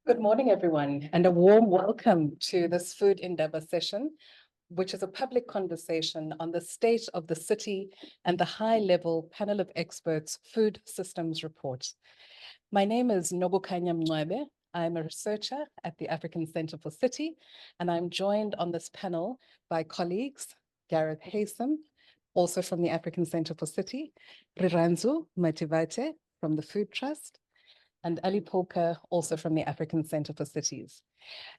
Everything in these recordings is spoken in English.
Good morning, everyone, and a warm welcome to this Food Indaba session, which is a public conversation on the state of the city and the high-level panel of experts food systems report. My name is Nobukanya Mncwebe. I'm a researcher at the African Centre for City, and I'm joined on this panel by colleagues Gareth Haysom, also from the African Centre for City, Riranzu Mativate from the Food Trust, and Ali Polka, also from the African Centre for Cities.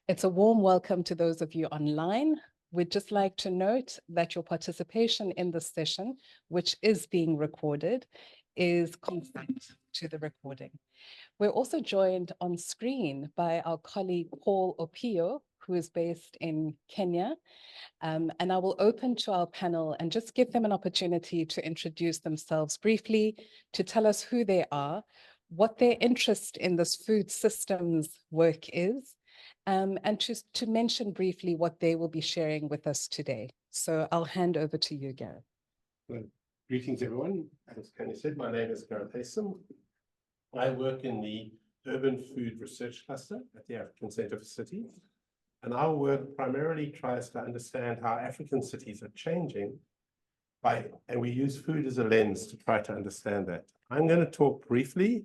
It's a warm welcome to those of you online. We'd just like to note that your participation in this session, which is being recorded, is consent to the recording. We're also joined on screen by our colleague Paul Opio, who is based in Kenya. And I will open to our panel and just give them an opportunity to introduce themselves briefly, to tell us who they are, what their interest in this food systems work is, and to mention briefly what they will be sharing with us today. So I'll hand over to you, Gareth. Well, greetings, everyone. As Kanye said, my name is Gareth Haysom. I work in the Urban Food Research Cluster at the African Centre for Cities. And our work primarily tries to understand how African cities are changing and we use food as a lens to try to understand that. I'm going to talk briefly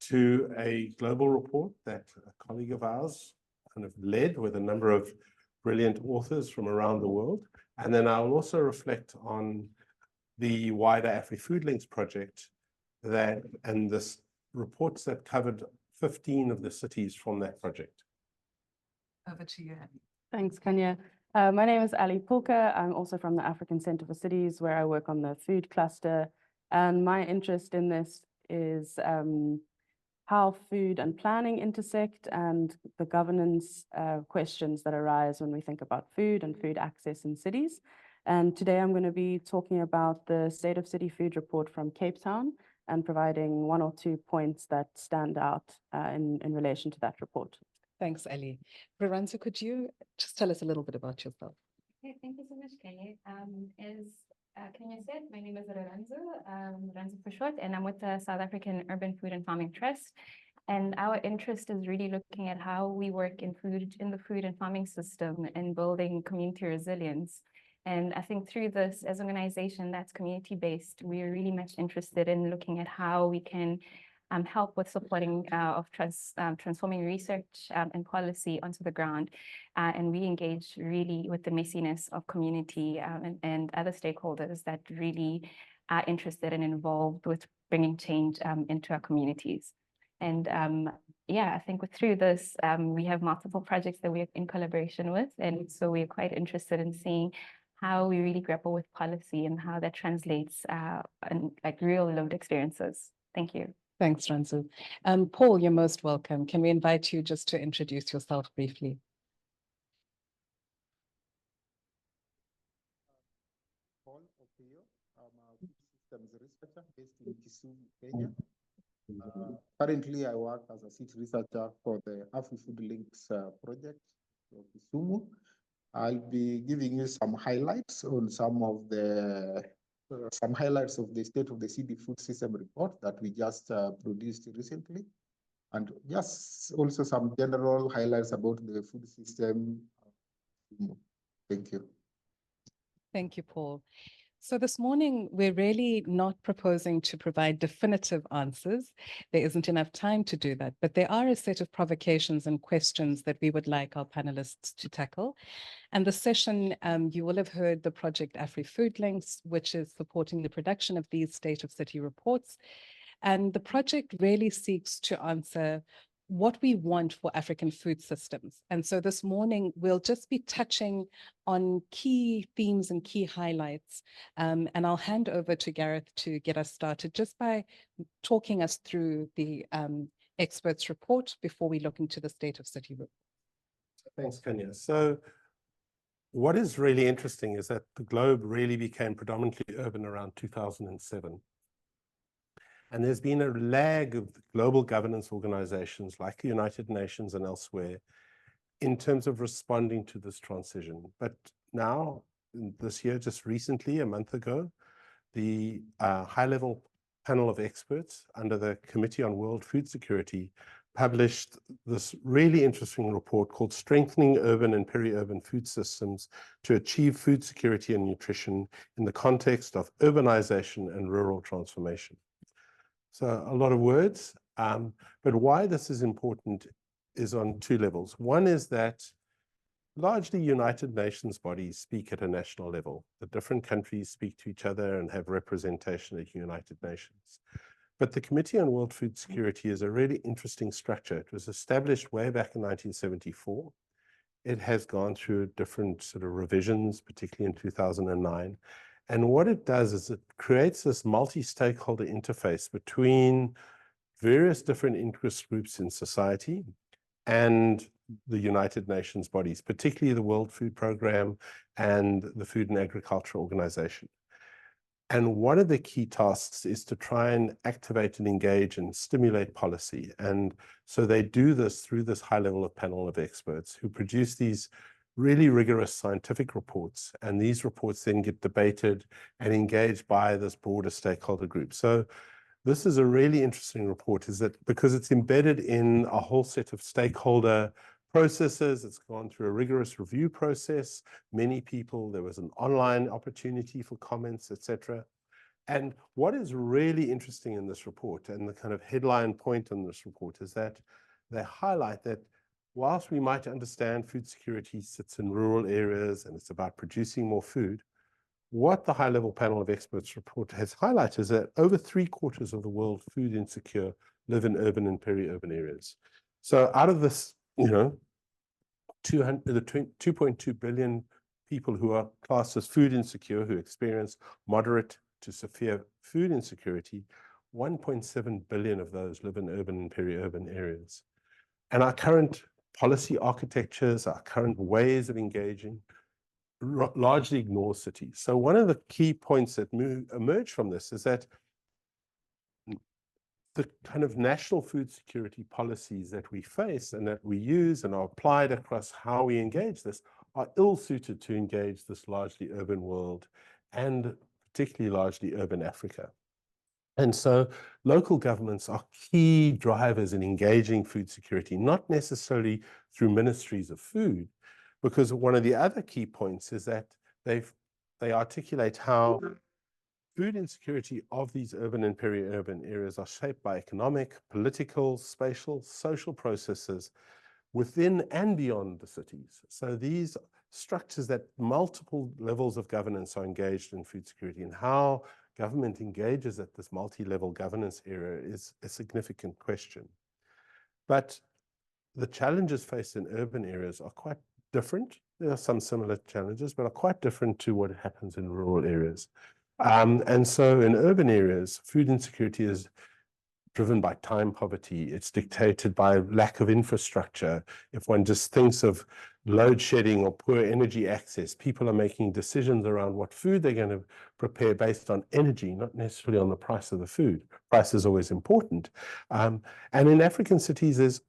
to a global report that a colleague of ours kind of led with a number of brilliant authors from around the world. And then I'll also reflect on the wider AfriFood Links project and this reports that covered 15 of the cities from that project. Over to you, Ali. Thanks, Kanya. My name is Ali Polka. I'm also from the African Centre for Cities, where I work on the food cluster. And my interest in this is how food and planning intersect and the governance questions that arise when we think about food and food access in cities. And today I'm going to be talking about the State of City Food Report from Cape Town and providing one or two points that stand out in relation to that report. Thanks, Ali. Riranzu, could you just tell us a little bit about yourself? Okay, thank you so much, Kanye. As Kanye said, my name is Riranzu for short, and I'm with the South African Urban Food and Farming Trust. And our interest is really looking at how we work in the food and farming system and building community resilience. And I think through this, as an organization that's community-based, we are really much interested in looking at how we can help with supporting transforming research and policy onto the ground. And we engage really with the messiness of community and other stakeholders that really are interested and involved with bringing change into our communities. And yeah, I think through this, we have multiple projects that we're in collaboration with. And so we're quite interested in seeing how we really grapple with policy and how that translates in like real lived experiences. Thank you. Thanks, Ranzu. Paul, you're most welcome. Can we invite you just to introduce yourself briefly? Paul Opio. I'm a food systems researcher based in Kisumu, Kenya. Currently, I work as a city researcher for the AfriFood Links project in Kisumu. I'll be giving you some highlights on some highlights of the State of the City Food System report that we just produced recently, and just also some general highlights about the food system. Thank you. Thank you, Paul. So this morning, we're really not proposing to provide definitive answers. There isn't enough time to do that, but there are a set of provocations and questions that we would like our panelists to tackle. And the session, you will have heard the project AfriFood Links, which is supporting the production of these State of City reports. And the project really seeks to answer what we want for African food systems. And so this morning, we'll just be touching on key themes and key highlights. And I'll hand over to Gareth to get us started just by talking us through the experts report before we look into the State of City report. Thanks, Kanya. So what is really interesting is that the globe really became predominantly urban around 2007. And there's been a lag of global governance organizations like the United Nations and elsewhere in terms of responding to this transition. But now, this year, just recently, a month ago, the high-level panel of experts under the Committee on World Food Security published this really interesting report called Strengthening Urban and Peri-Urban Food Systems to Achieve Food Security and Nutrition in the Context of Urbanization and Rural Transformation. So a lot of words, but why this is important is on two levels. One is that largely United Nations bodies speak at a national level. The different countries speak to each other and have representation at United Nations. But the Committee on World Food Security is a really interesting structure. It was established way back in 1974. It has gone through different sort of revisions, particularly in 2009. And what it does is it creates this multi-stakeholder interface between various different interest groups in society and the United Nations bodies, particularly the World Food Programme and the Food and Agriculture Organization. And one of the key tasks is to try and activate and engage and stimulate policy. And so they do this through this high level of panel of experts who produce these really rigorous scientific reports. And these reports then get debated and engaged by this broader stakeholder group. So this is a really interesting report, is that because it's embedded in a whole set of stakeholder processes, it's gone through a rigorous review process. Many people, there was an online opportunity for comments, etc. And what is really interesting in this report, and the kind of headline point in this report, is that they highlight that whilst we might understand food security sits in rural areas and it's about producing more food, what the high-level panel of experts report has highlighted is that over 3/4 of the world food insecure live in urban and peri-urban areas. So out of this, 2.2 billion people who are classed as food insecure, who experience moderate to severe food insecurity, 1.7 billion of those live in urban and peri-urban areas. And our current policy architectures, our current ways of engaging, largely ignore cities. So one of the key points that emerge from this is that the kind of national food security policies that we face and that we use and are applied across how we engage this are ill-suited to engage this largely urban world, and particularly largely urban Africa. And so local governments are key drivers in engaging food security, not necessarily through ministries of food, because one of the other key points is that they articulate how food insecurity of these urban and peri-urban areas are shaped by economic, political, spatial, social processes within and beyond the cities. So these structures that multiple levels of governance are engaged in food security, and how government engages at this multi-level governance area is a significant question. But the challenges faced in urban areas are quite different. There are some similar challenges, but are quite different to what happens in rural areas. And so in urban areas, food insecurity is driven by time poverty. It's dictated by lack of infrastructure. If one just thinks of load shedding or poor energy access, people are making decisions around what food they're going to prepare based on energy, not necessarily on the price of the food. Price is always important. And in African cities, there's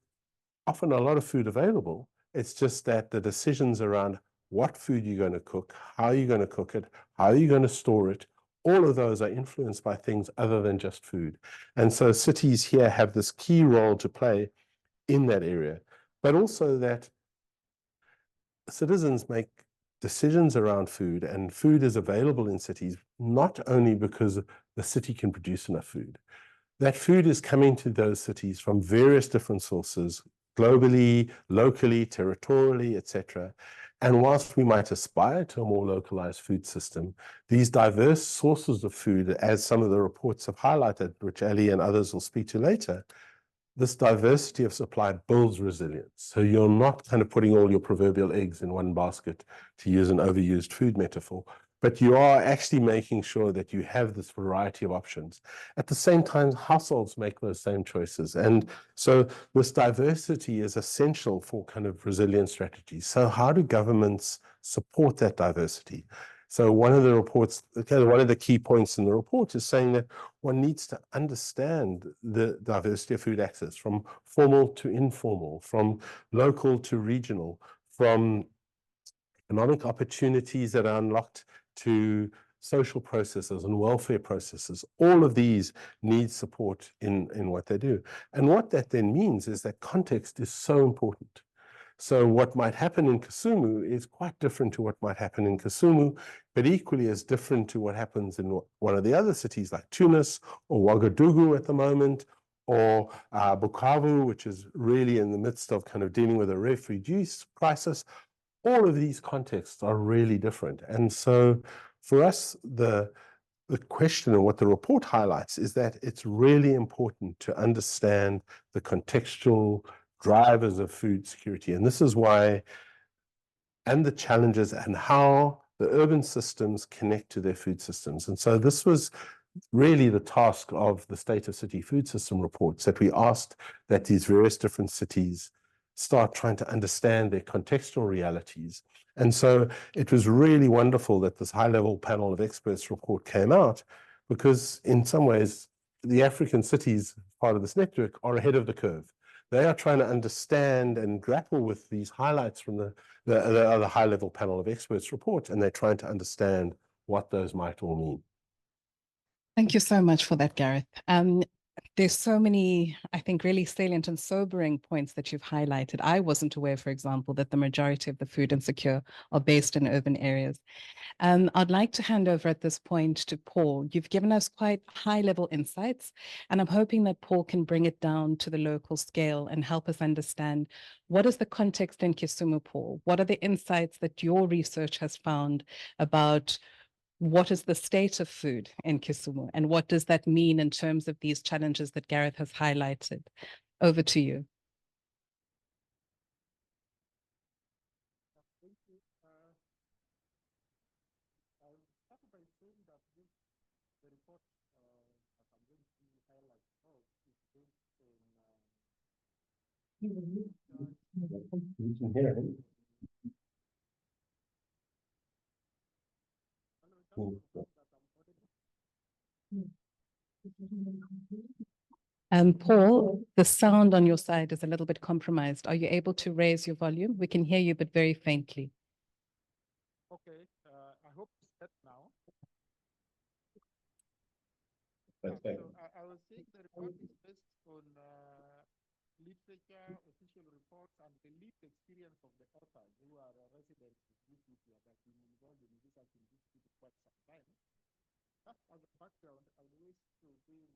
often a lot of food available. It's just that the decisions around what food you're going to cook, how you're going to cook it, how you're going to store it, all of those are influenced by things other than just food. And so cities here have this key role to play in that area, but also that citizens make decisions around food, and food is available in cities, not only because the city can produce enough food. That food is coming to those cities from various different sources, globally, locally, territorially, etc. And whilst we might aspire to a more localized food system, these diverse sources of food, as some of the reports have highlighted, which Ali and others will speak to later, this diversity of supply builds resilience. So you're not kind of putting all your proverbial eggs in one basket, to use an overused food metaphor, but you are actually making sure that you have this variety of options. At the same time, households make those same choices. And so this diversity is essential for kind of resilient strategies. So how do governments support that diversity? So one of the reports, one of the key points in the report is saying that one needs to understand the diversity of food access, from formal to informal, from local to regional, from economic opportunities that are unlocked to social processes and welfare processes. All of these need support in what they do. And what that then means is that context is so important. So what might happen in Kisumu is quite different to what might happen in Kisumu, but equally as different to what happens in one of the other cities like Tunis or Ouagadougou at the moment, or Bukavu, which is really in the midst of kind of dealing with a refugee crisis. All of these contexts are really different. And so for us, the question and what the report highlights is that it's really important to understand the contextual drivers of food security. And this is why, and the challenges and how the urban systems connect to their food systems. And so this was really the task of the State of City Food System reports, that we asked that these various different cities start trying to understand their contextual realities. And so it was really wonderful that this high-level panel of experts report came out, because in some ways, the African cities, part of this network, are ahead of the curve. They are trying to understand and grapple with these highlights from the other high-level panel of experts report, and they're trying to understand what those might all mean. Thank you so much for that, Gareth. There's so many, I think, really salient and sobering points that you've highlighted. I wasn't aware, for example, that the majority of the food insecure are based in urban areas. I'd like to hand over at this point to Paul. You've given us quite high-level insights, and I'm hoping that Paul can bring it down to the local scale and help us understand what is the context in Kisumu, Paul? What are the insights that your research has found about what is the state of food in Kisumu, and what does that mean in terms of these challenges that Gareth has highlighted? Over to you. Thank you. I'll start by saying that the report that I'm going to highlight is based on You can hear him. Paul, the sound on your side is a little bit compromised. Are you able to raise your volume? We can hear you, but very faintly. Okay, I hope it's set now. Okay. So I was saying the report is based on literature, official reports, and the lived experience of the authors who are residents of this area that have been involved in research in this field for quite some time. Just as a background, I would wish to give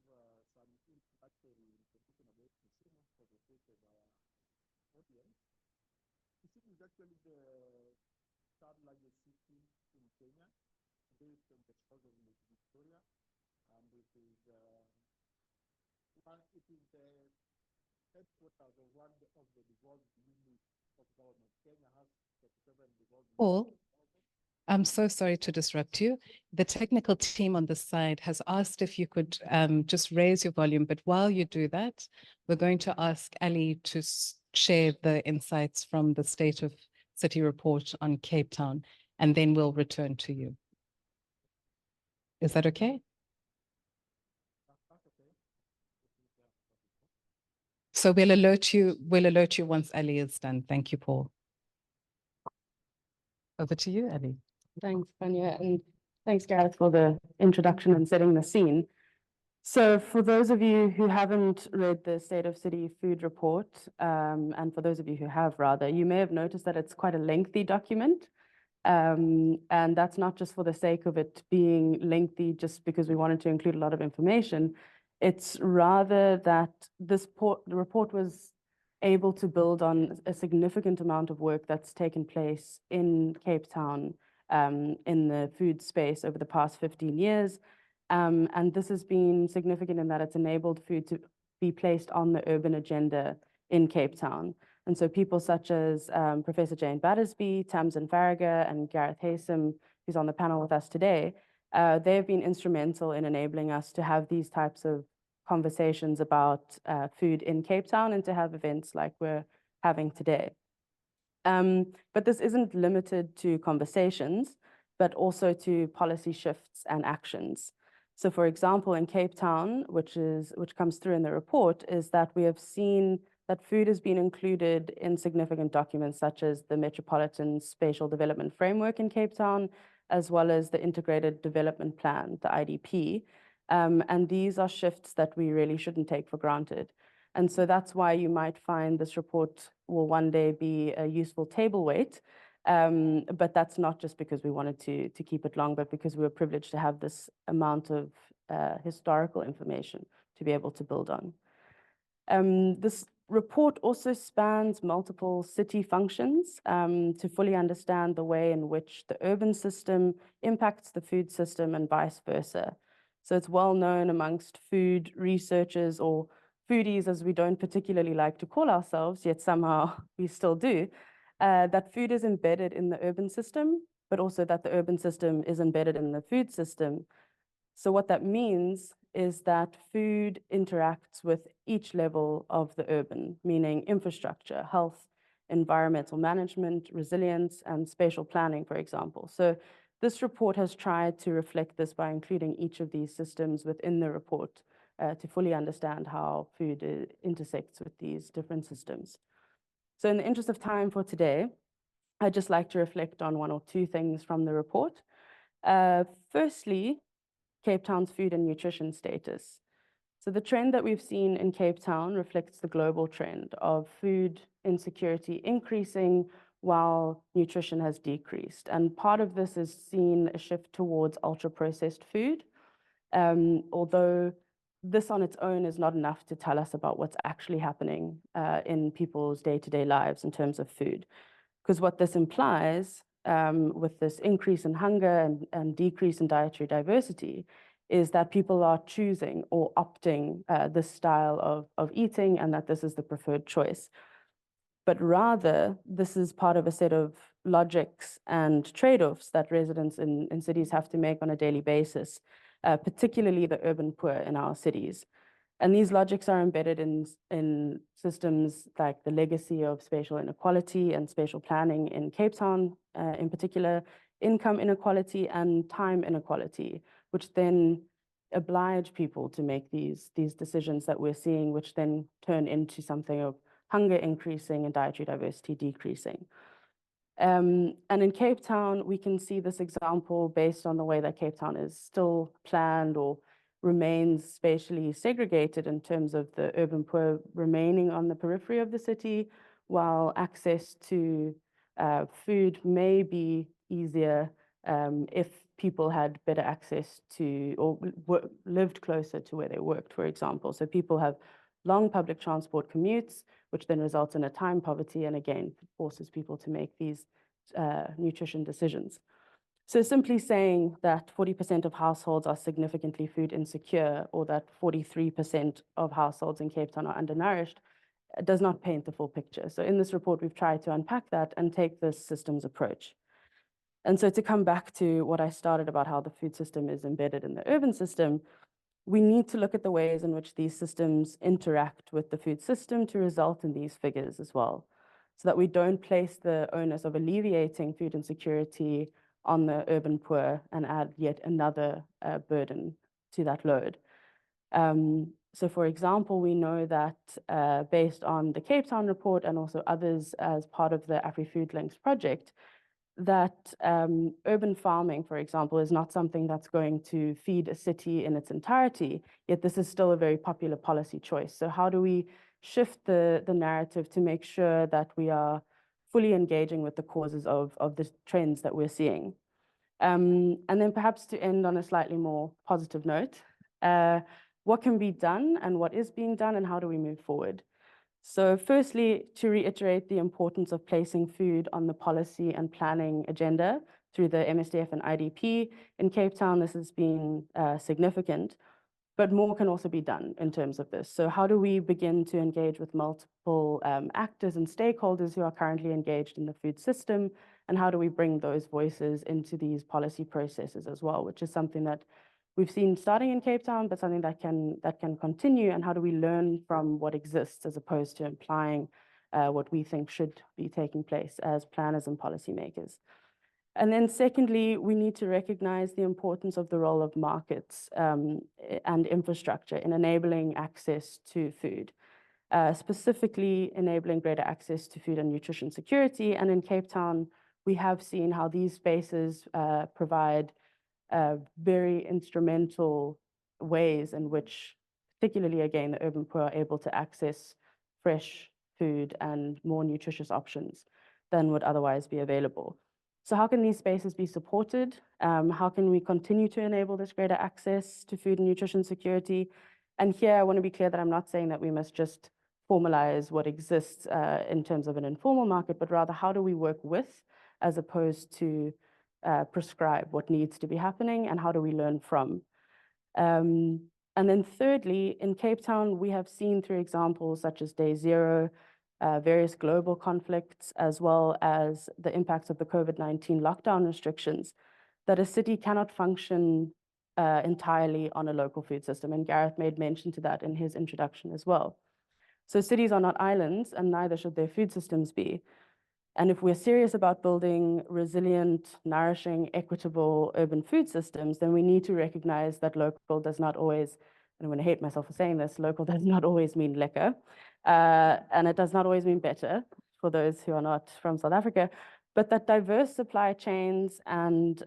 some introductory information about Kisumu for the sake of our audience. Kisumu is actually the third largest city in Kenya, based on the shores of Lake Victoria, and it is the headquarters of one of the devolved units of government. Kenya has 37 devolved Paul, units. I'm so sorry to disrupt you. The technical team on this side has asked if you could just raise your volume, but while you do that, we're going to ask Ali to share the insights from the State of City report on Cape Town, and then we'll return to you. Is that okay? That's okay. So we'll alert you once Ali is done. Thank you, Paul. Over to you, Ali. Thanks, Fania, and thanks, Gareth, for the introduction and setting the scene. So for those of you who haven't read the State of City Food Report, and for those of you who have rather, you may have noticed that it's quite a lengthy document. And that's not just for the sake of it being lengthy, just because we wanted to include a lot of information. It's rather that the report was able to build on a significant amount of work that's taken place in Cape Town in the food space over the past 15 years. And this has been significant in that it's enabled food to be placed on the urban agenda in Cape Town. And so people such as Professor Jane Battersby, Tamsin Farragher, and Gareth Haysom, who's on the panel with us today, they've been instrumental in enabling us to have these types of conversations about food in Cape Town and to have events like we're having today. But this isn't limited to conversations, but also to policy shifts and actions. So for example, in Cape Town, which comes through in the report, is that we have seen that food has been included in significant documents such as the Metropolitan Spatial Development Framework in Cape Town, as well as the Integrated Development Plan, the IDP. And these are shifts that we really shouldn't take for granted. And so that's why you might find this report will one day be a useful table weight. But that's not just because we wanted to keep it long, but because we were privileged to have this amount of historical information to be able to build on. This report also spans multiple city functions to fully understand the way in which the urban system impacts the food system and vice versa. So it's well known amongst food researchers, or foodies as we don't particularly like to call ourselves, yet somehow we still do, that food is embedded in the urban system, but also that the urban system is embedded in the food system. So what that means is that food interacts with each level of the urban, meaning infrastructure, health, environmental management, resilience, and spatial planning, for example. So this report has tried to reflect this by including each of these systems within the report to fully understand how food intersects with these different systems. So in the interest of time for today, I'd just like to reflect on one or two things from the report. Firstly, Cape Town's food and nutrition status. So the trend that we've seen in Cape Town reflects the global trend of food insecurity increasing while nutrition has decreased. And part of this is seen a shift towards ultra-processed food, although this on its own is not enough to tell us about what's actually happening in people's day-to-day lives in terms of food. Because what this implies with this increase in hunger and decrease in dietary diversity is that people are choosing or opting this style of eating, and that this is the preferred choice. But rather, this is part of a set of logics and trade-offs that residents in cities have to make on a daily basis, particularly the urban poor in our cities. And these logics are embedded in systems like the legacy of spatial inequality and spatial planning in Cape Town, in particular, income inequality and time inequality, which then oblige people to make these decisions that we're seeing, which then turn into something of hunger increasing and dietary diversity decreasing. And in Cape Town, we can see this example based on the way that Cape Town is still planned or remains spatially segregated in terms of the urban poor remaining on the periphery of the city, while access to food may be easier if people had better access to or lived closer to where they worked, for example. So people have long public transport commutes, which then results in a time poverty and again forces people to make these nutrition decisions. So simply saying that 40% of households are significantly food insecure, or that 43% of households in Cape Town are undernourished, does not paint the full picture. So in this report, we've tried to unpack that and take this systems approach. And so to come back to what I started about how the food system is embedded in the urban system, we need to look at the ways in which these systems interact with the food system to result in these figures as well, so that we don't place the onus of alleviating food insecurity on the urban poor and add yet another burden to that load. So for example, we know that based on the Cape Town report and also others as part of the AfriFood Links project, that urban farming, for example, is not something that's going to feed a city in its entirety, yet this is still a very popular policy choice. So how do we shift the narrative to make sure that we are fully engaging with the causes of the trends that we're seeing? And then perhaps to end on a slightly more positive note, what can be done and what is being done and how do we move forward? So firstly, to reiterate the importance of placing food on the policy and planning agenda through the MSDF and IDP. In Cape Town, this has been significant, but more can also be done in terms of this. So how do we begin to engage with multiple actors and stakeholders who are currently engaged in the food system? And how do we bring those voices into these policy processes as well, which is something that we've seen starting in Cape Town, but something that can continue. And how do we learn from what exists as opposed to implying what we think should be taking place as planners and policymakers? And then secondly, we need to recognize the importance of the role of markets and infrastructure in enabling access to food, specifically enabling greater access to food and nutrition security. And in Cape Town, we have seen how these spaces provide very instrumental ways in which, particularly again, the urban poor are able to access fresh food and more nutritious options than would otherwise be available. So how can these spaces be supported? How can we continue to enable this greater access to food and nutrition security? And here I want to be clear that I'm not saying that we must just formalize what exists in terms of an informal market, but rather how do we work with as opposed to prescribe what needs to be happening and how do we learn from. And then thirdly, in Cape Town, we have seen through examples such as Day Zero, various global conflicts, as well as the impacts of the COVID-19 lockdown restrictions, that a city cannot function entirely on a local food system. And Gareth made mention to that in his introduction as well. So cities are not islands, and neither should their food systems be. And if we're serious about building resilient, nourishing, equitable urban food systems, then we need to recognize that local does not always, and I'm going to hate myself for saying this, local does not always mean lekker. And it does not always mean better for those who are not from South Africa, but that diverse supply chains and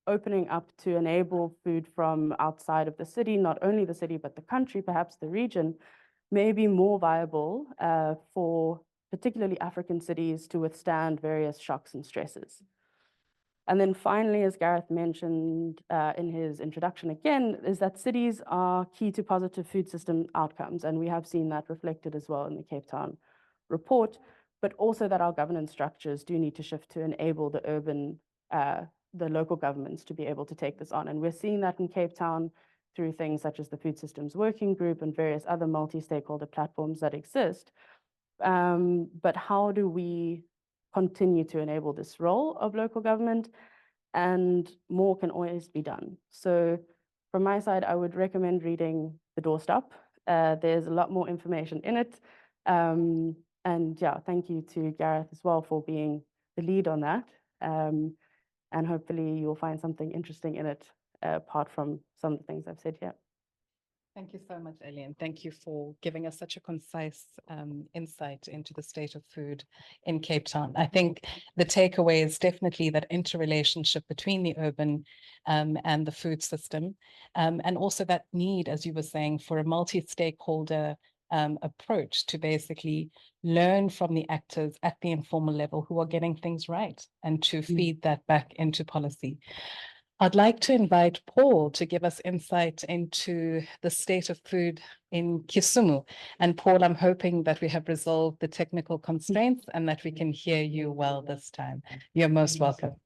opening up to enable food from outside of the city, not only the city, but the country, perhaps the region, may be more viable for particularly African cities to withstand various shocks and stresses. And then finally, as Gareth mentioned in his introduction again, is that cities are key to positive food system outcomes. And we have seen that reflected as well in the Cape Town report, but also that our governance structures do need to shift to enable the urban, the local governments to be able to take this on. And we're seeing that in Cape Town through things such as the Food Systems Working Group and various other multi-stakeholder platforms that exist. But how do we continue to enable this role of local government? And more can always be done. So from my side, I would recommend reading The Doorstop. There's a lot more information in it. And yeah, thank you to Gareth as well for being the lead on that. And hopefully you'll find something interesting in it, apart from some of the things I've said here. Thank you so much, Ellie, and thank you for giving us such a concise insight into the state of food in Cape Town. I think the takeaway is definitely that interrelationship between the urban and the food system, and also that need, as you were saying, for a multi-stakeholder approach to basically learn from the actors at the informal level who are getting things right and to feed that back into policy. I'd like to invite Paul to give us insight into the state of food in Kisumu. And Paul, I'm hoping that we have resolved the technical constraints and that we can hear you well this time. You're most welcome.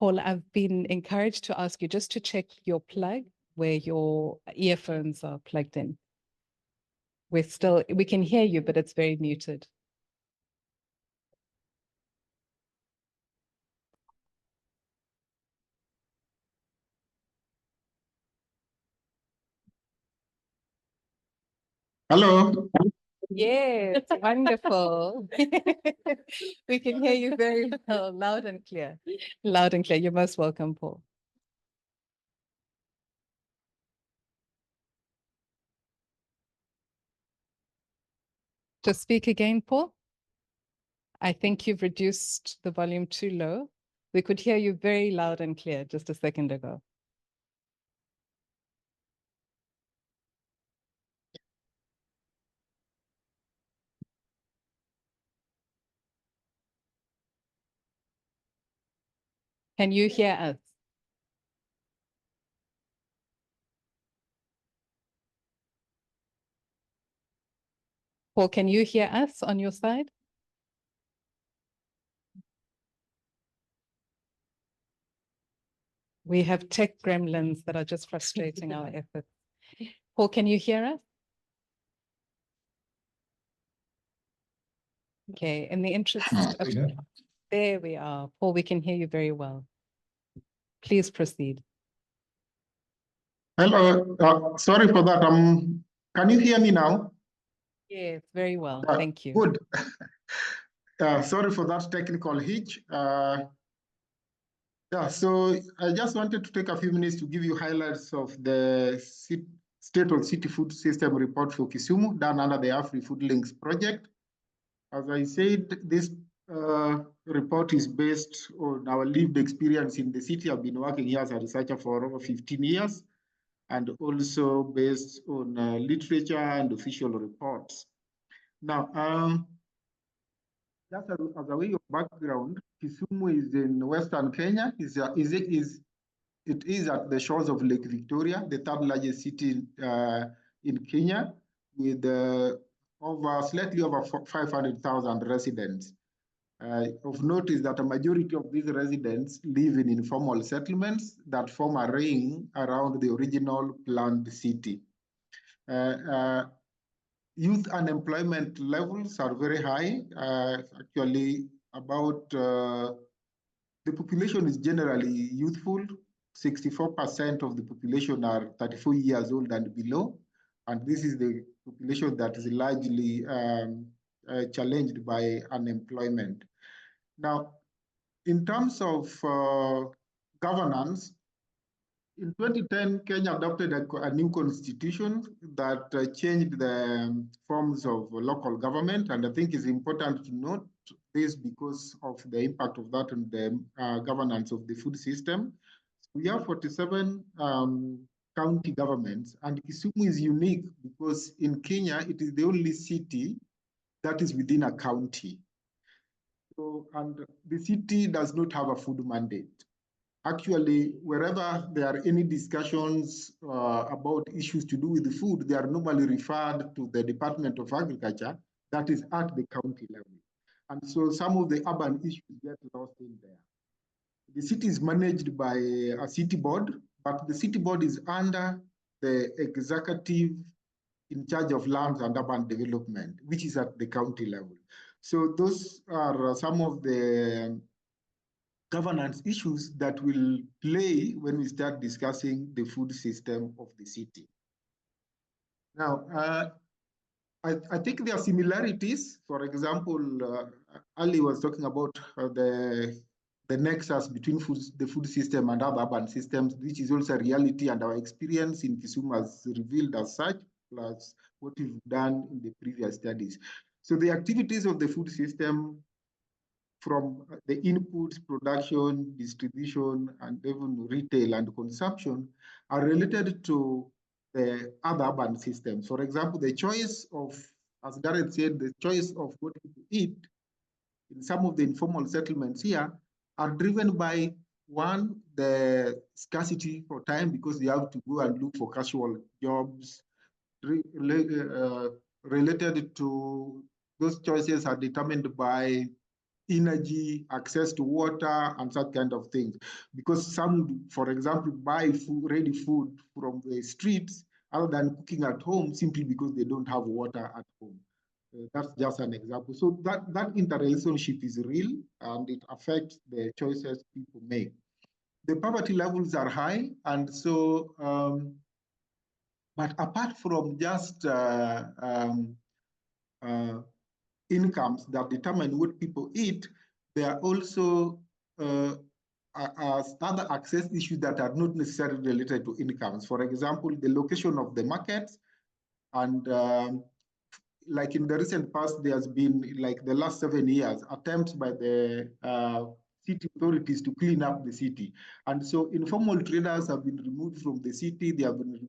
Paul, I've been encouraged to ask you just to check your plug where your earphones are plugged in. We can hear you, but it's very muted. Hello. Yes, wonderful. We can hear you very well, loud and clear. Loud and clear. You're most welcome, Paul. To speak again, Paul. I think you've reduced the volume too low. We could hear you very loud and clear just a second ago. Can you hear us? Paul, can you hear us on your side? We have tech gremlins that are just frustrating our efforts. Paul, can you hear us? Okay, in the interest of... There we are. Paul, we can hear you very well. Please proceed. Hello. Sorry for that. Can you hear me now? Yes, very well. Thank you. Good. Sorry for that technical hitch. Yeah, so I just wanted to take a few minutes to give you highlights of the State of City Food System Report for Kisumu, done under the Afri-Food Links project. As I said, this report is based on our lived experience in the city. I've been working here as a researcher for over 15 years, and also based on literature and official reports. Now, just as a way of background, Kisumu is in Western Kenya. It is at the shores of Lake Victoria, the third largest city in Kenya, with slightly over 500,000 residents. Of note is that a majority of these residents live in informal settlements that form a ring around the original planned city. Youth unemployment levels are very high. Actually, about the population is generally youthful. 64% of the population are 34 years old and below. And this is the population that is largely challenged by unemployment. Now, in terms of governance, in 2010, Kenya adopted a new constitution that changed the forms of local government. And I think it's important to note this because of the impact of that on the governance of the food system. We have 47 county governments, and Kisumu is unique because in Kenya, it is the only city that is within a county. So, and the city does not have a food mandate. Actually, wherever there are any discussions about issues to do with the food, they are normally referred to the Department of Agriculture that is at the county level. And so some of the urban issues get lost in there. The city is managed by a city board, but the city board is under the executive in charge of lands and urban development, which is at the county level. So those are some of the governance issues that will play when we start discussing the food system of the city. Now, I think there are similarities. For example, Ali was talking about the nexus between the food system and other urban systems, which is also a reality, and our experience in Kisumu has revealed as such, plus what we've done in the previous studies. So the activities of the food system, from the inputs, production, distribution, and even retail and consumption, are related to the other urban systems. For example, the choice of, as Gareth said, the choice of what to eat in some of the informal settlements here are driven by, one, the scarcity for time, because they have to go and look for casual jobs. Related to those choices are determined by energy, access to water, and that kind of things. Because some, for example, buy food, ready food from the streets other than cooking at home simply because they don't have water at home. That's just an example. So that interrelationship is real, and it affects the choices people make. The poverty levels are high, and so, but apart from just incomes that determine what people eat, there are also other access issues that are not necessarily related to incomes. For example, the location of the markets, and like in the recent past, there has been, like the last 7 years, attempts by the city authorities to clean up the city. And so informal traders have been removed from the city, there have been,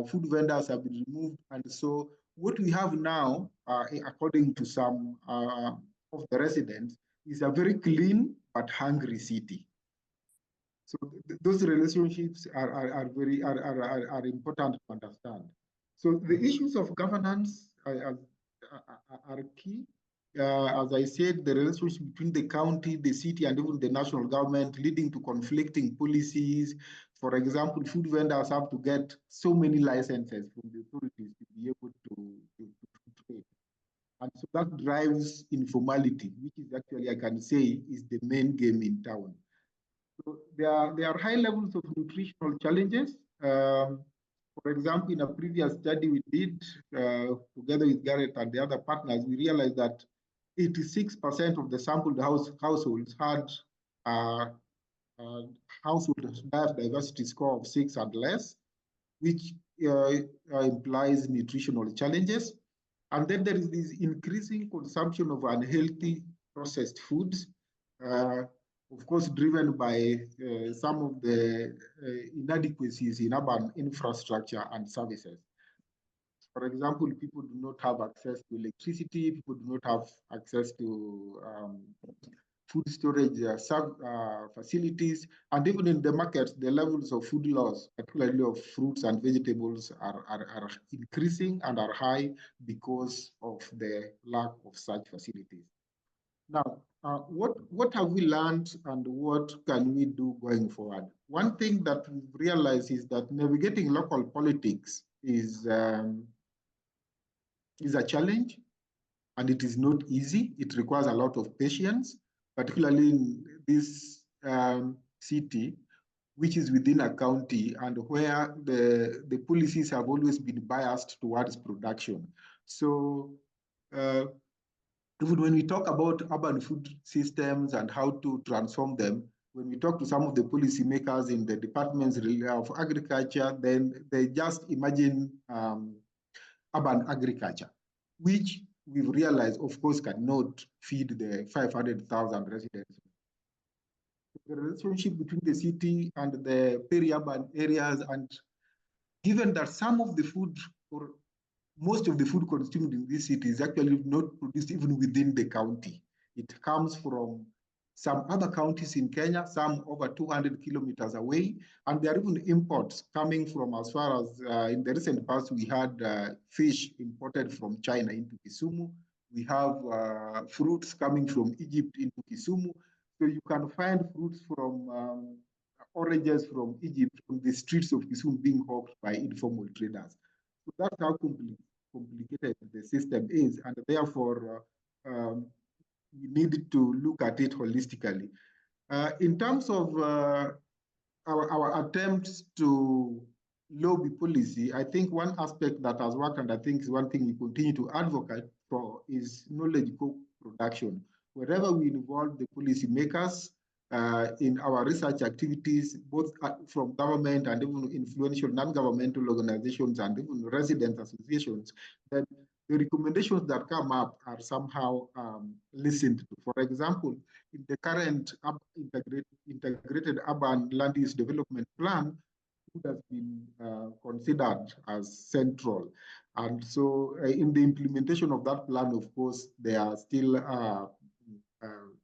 food vendors have been removed. And so what we have now, according to some of the residents, is a very clean but hungry city. So those relationships are important to understand. So the issues of governance are key. As I said, the relationship between the county, the city, and even the national government, leading to conflicting policies. For example, food vendors have to get so many licenses from the authorities to be able to trade. And so that drives informality, which is actually, I can say, is the main game in town. So there are high levels of nutritional challenges. For example, in a previous study we did together with Garrett and the other partners, we realized that 86% of the sampled households had household diversity score of 6 and less. which implies nutritional challenges. And then there is this increasing consumption of unhealthy processed foods, of course, driven by some of the inadequacies in urban infrastructure and services. For example, people do not have access to electricity, people do not have access to food storage facilities, and even in the markets, the levels of food loss, particularly of fruits and vegetables, are increasing and are high because of the lack of such facilities. Now, what have we learned and what can we do going forward? One thing that we've realized is that navigating local politics is a challenge, and it is not easy. It requires a lot of patience, particularly in this city, which is within a county and where the policies have always been biased towards production. So even when we talk about urban food systems and how to transform them, when we talk to some of the policymakers in the departments of agriculture, then they just imagine urban agriculture, which we've realized, of course, cannot feed the 500,000 residents. The relationship between the city and the peri-urban areas, and given that some of the food or most of the food consumed in this city is actually not produced even within the county. It comes from some other counties in Kenya, some over 200 kilometers away, and there are even imports coming from as far as in the recent past, we had fish imported from China into Kisumu. We have fruits coming from Egypt into Kisumu. So you can find fruits from oranges from Egypt on the streets of Kisumu being hawked by informal traders. So that's how complicated the system is, and therefore we need to look at it holistically. In terms of our attempts to lobby policy, I think one aspect that has worked, and I think is one thing we continue to advocate for, is knowledge co-production. Wherever we involve the policymakers in our research activities, both from government and even influential non-governmental organizations and even resident associations, then the recommendations that come up are somehow listened to. For example, in the current integrated urban land use development plan, food has been considered as central. And so in the implementation of that plan, of course, there are still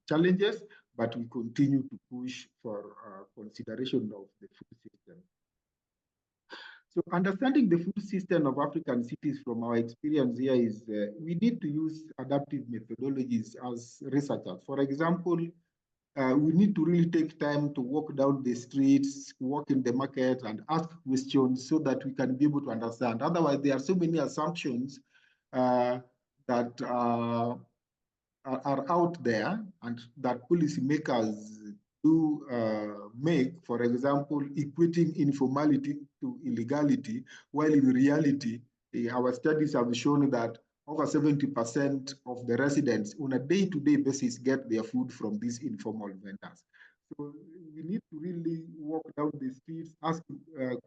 challenges, but we continue to push for consideration of the food system. So understanding the food system of African cities from our experience here is we need to use adaptive methodologies as researchers. For example, we need to really take time to walk down the streets, walk in the market, and ask questions so that we can be able to understand. Otherwise, there are so many assumptions that are out there and that policymakers do make, for example, equating informality to illegality, while in reality, our studies have shown that over 70% of the residents on a day-to-day basis get their food from these informal vendors. So we need to really walk down the streets, ask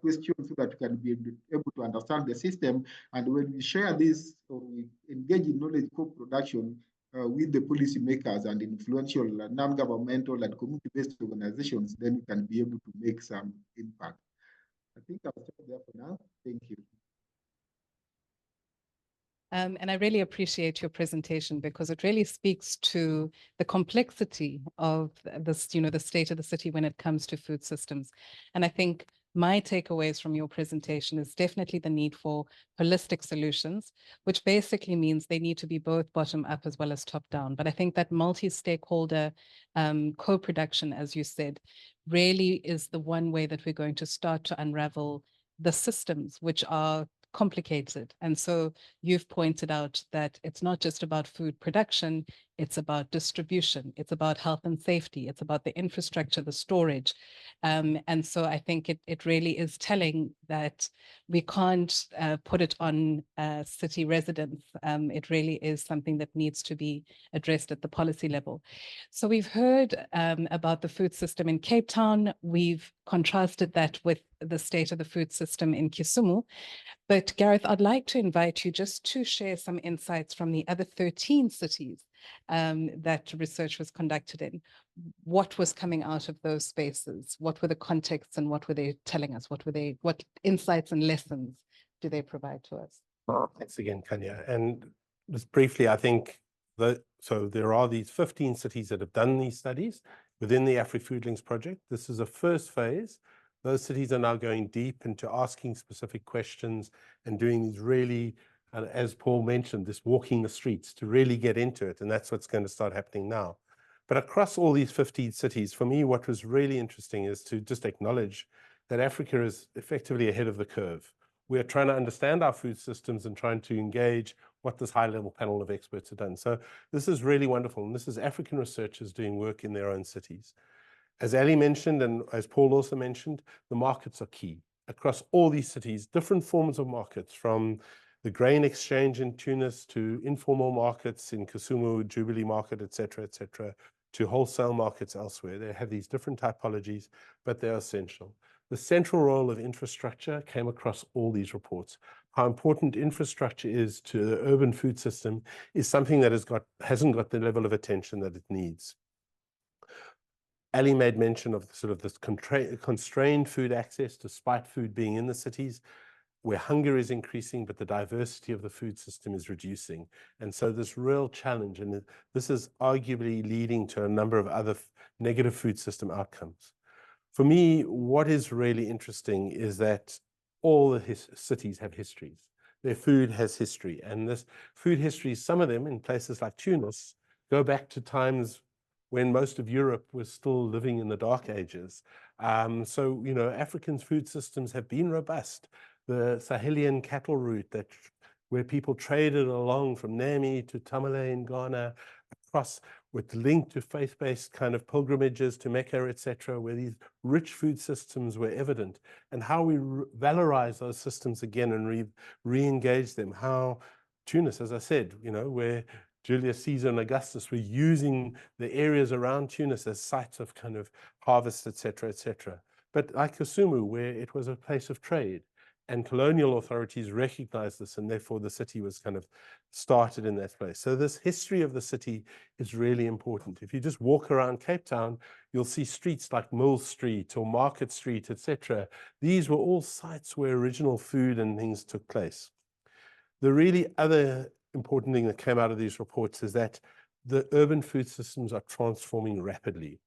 questions so that we can be able to understand the system. And when we share this or we engage in knowledge co-production, with the policymakers and influential non-governmental and community-based organizations, then we can be able to make some impact. I think I'll stop there for now. Thank you. And I really appreciate your presentation because it really speaks to the complexity of this, the state of the city when it comes to food systems. And I think my takeaways from your presentation is definitely the need for holistic solutions, which basically means they need to be both bottom up as well as top down. But I think that multi-stakeholder co-production, as you said, really is the one way that we're going to start to unravel the systems which are complicated. And so you've pointed out that it's not just about food production, it's about distribution, it's about health and safety, it's about the infrastructure, the storage. And so I think it really is telling that we can't put it on city residents. It really is something that needs to be addressed at the policy level. So we've heard about the food system in Cape Town. We've contrasted that with the state of the food system in Kisumu. But Gareth, I'd like to invite you just to share some insights from the other 13 cities that research was conducted in. What was coming out of those spaces? What were the contexts and what were they telling us? What insights and lessons do they provide to us? Well, thanks again, Kanya. And just briefly, I think so there are these 15 cities that have done these studies within the AfriFood Links project. This is a first phase. Those cities are now going deep into asking specific questions and doing these really, as Paul mentioned, this walking the streets to really get into it. And that's what's going to start happening now. But across all these 15 cities, for me, what was really interesting is to just acknowledge that Africa is effectively ahead of the curve. We are trying to understand our food systems and trying to engage what this high-level panel of experts have done. So this is really wonderful. And this is African researchers doing work in their own cities. As Ali mentioned, and as Paul also mentioned, the markets are key. Across all these cities, different forms of markets, from the grain exchange in Tunis to informal markets in Kisumu, Jubilee Market, et cetera, to wholesale markets elsewhere. They have these different typologies, but they're essential. The central role of infrastructure came across all these reports. How important infrastructure is to the urban food system is something that hasn't got the level of attention that it needs. Ali made mention of sort of this constrained food access despite food being in the cities, where hunger is increasing, but the diversity of the food system is reducing. And so this real challenge, and this is arguably leading to a number of other negative food system outcomes. For me, what is really interesting is that all the cities have histories. Their food has history, and this food history, some of them in places like Tunis, go back to times when most of Europe was still living in the Dark Ages. So, you know, Africans' food systems have been robust. The Sahelian cattle route where people traded along from Nami to Tamale in Ghana, across with linked to faith-based kind of pilgrimages to Mecca, etc., where these rich food systems were evident, and how we valorize those systems again and re-engage them. How Tunis, as I said, you know, where Julius Caesar and Augustus were using the areas around Tunis as sites of kind of harvest, etc., etc. But like Kisumu, where it was a place of trade, and colonial authorities recognized this, and therefore the city was kind of started in that place. So this history of the city is really important. If you just walk around Cape Town, you'll see streets like Mill Street or Market Street, etc. These were all sites where original food and things took place. The really other important thing that came out of these reports is that the urban food systems are transforming rapidly.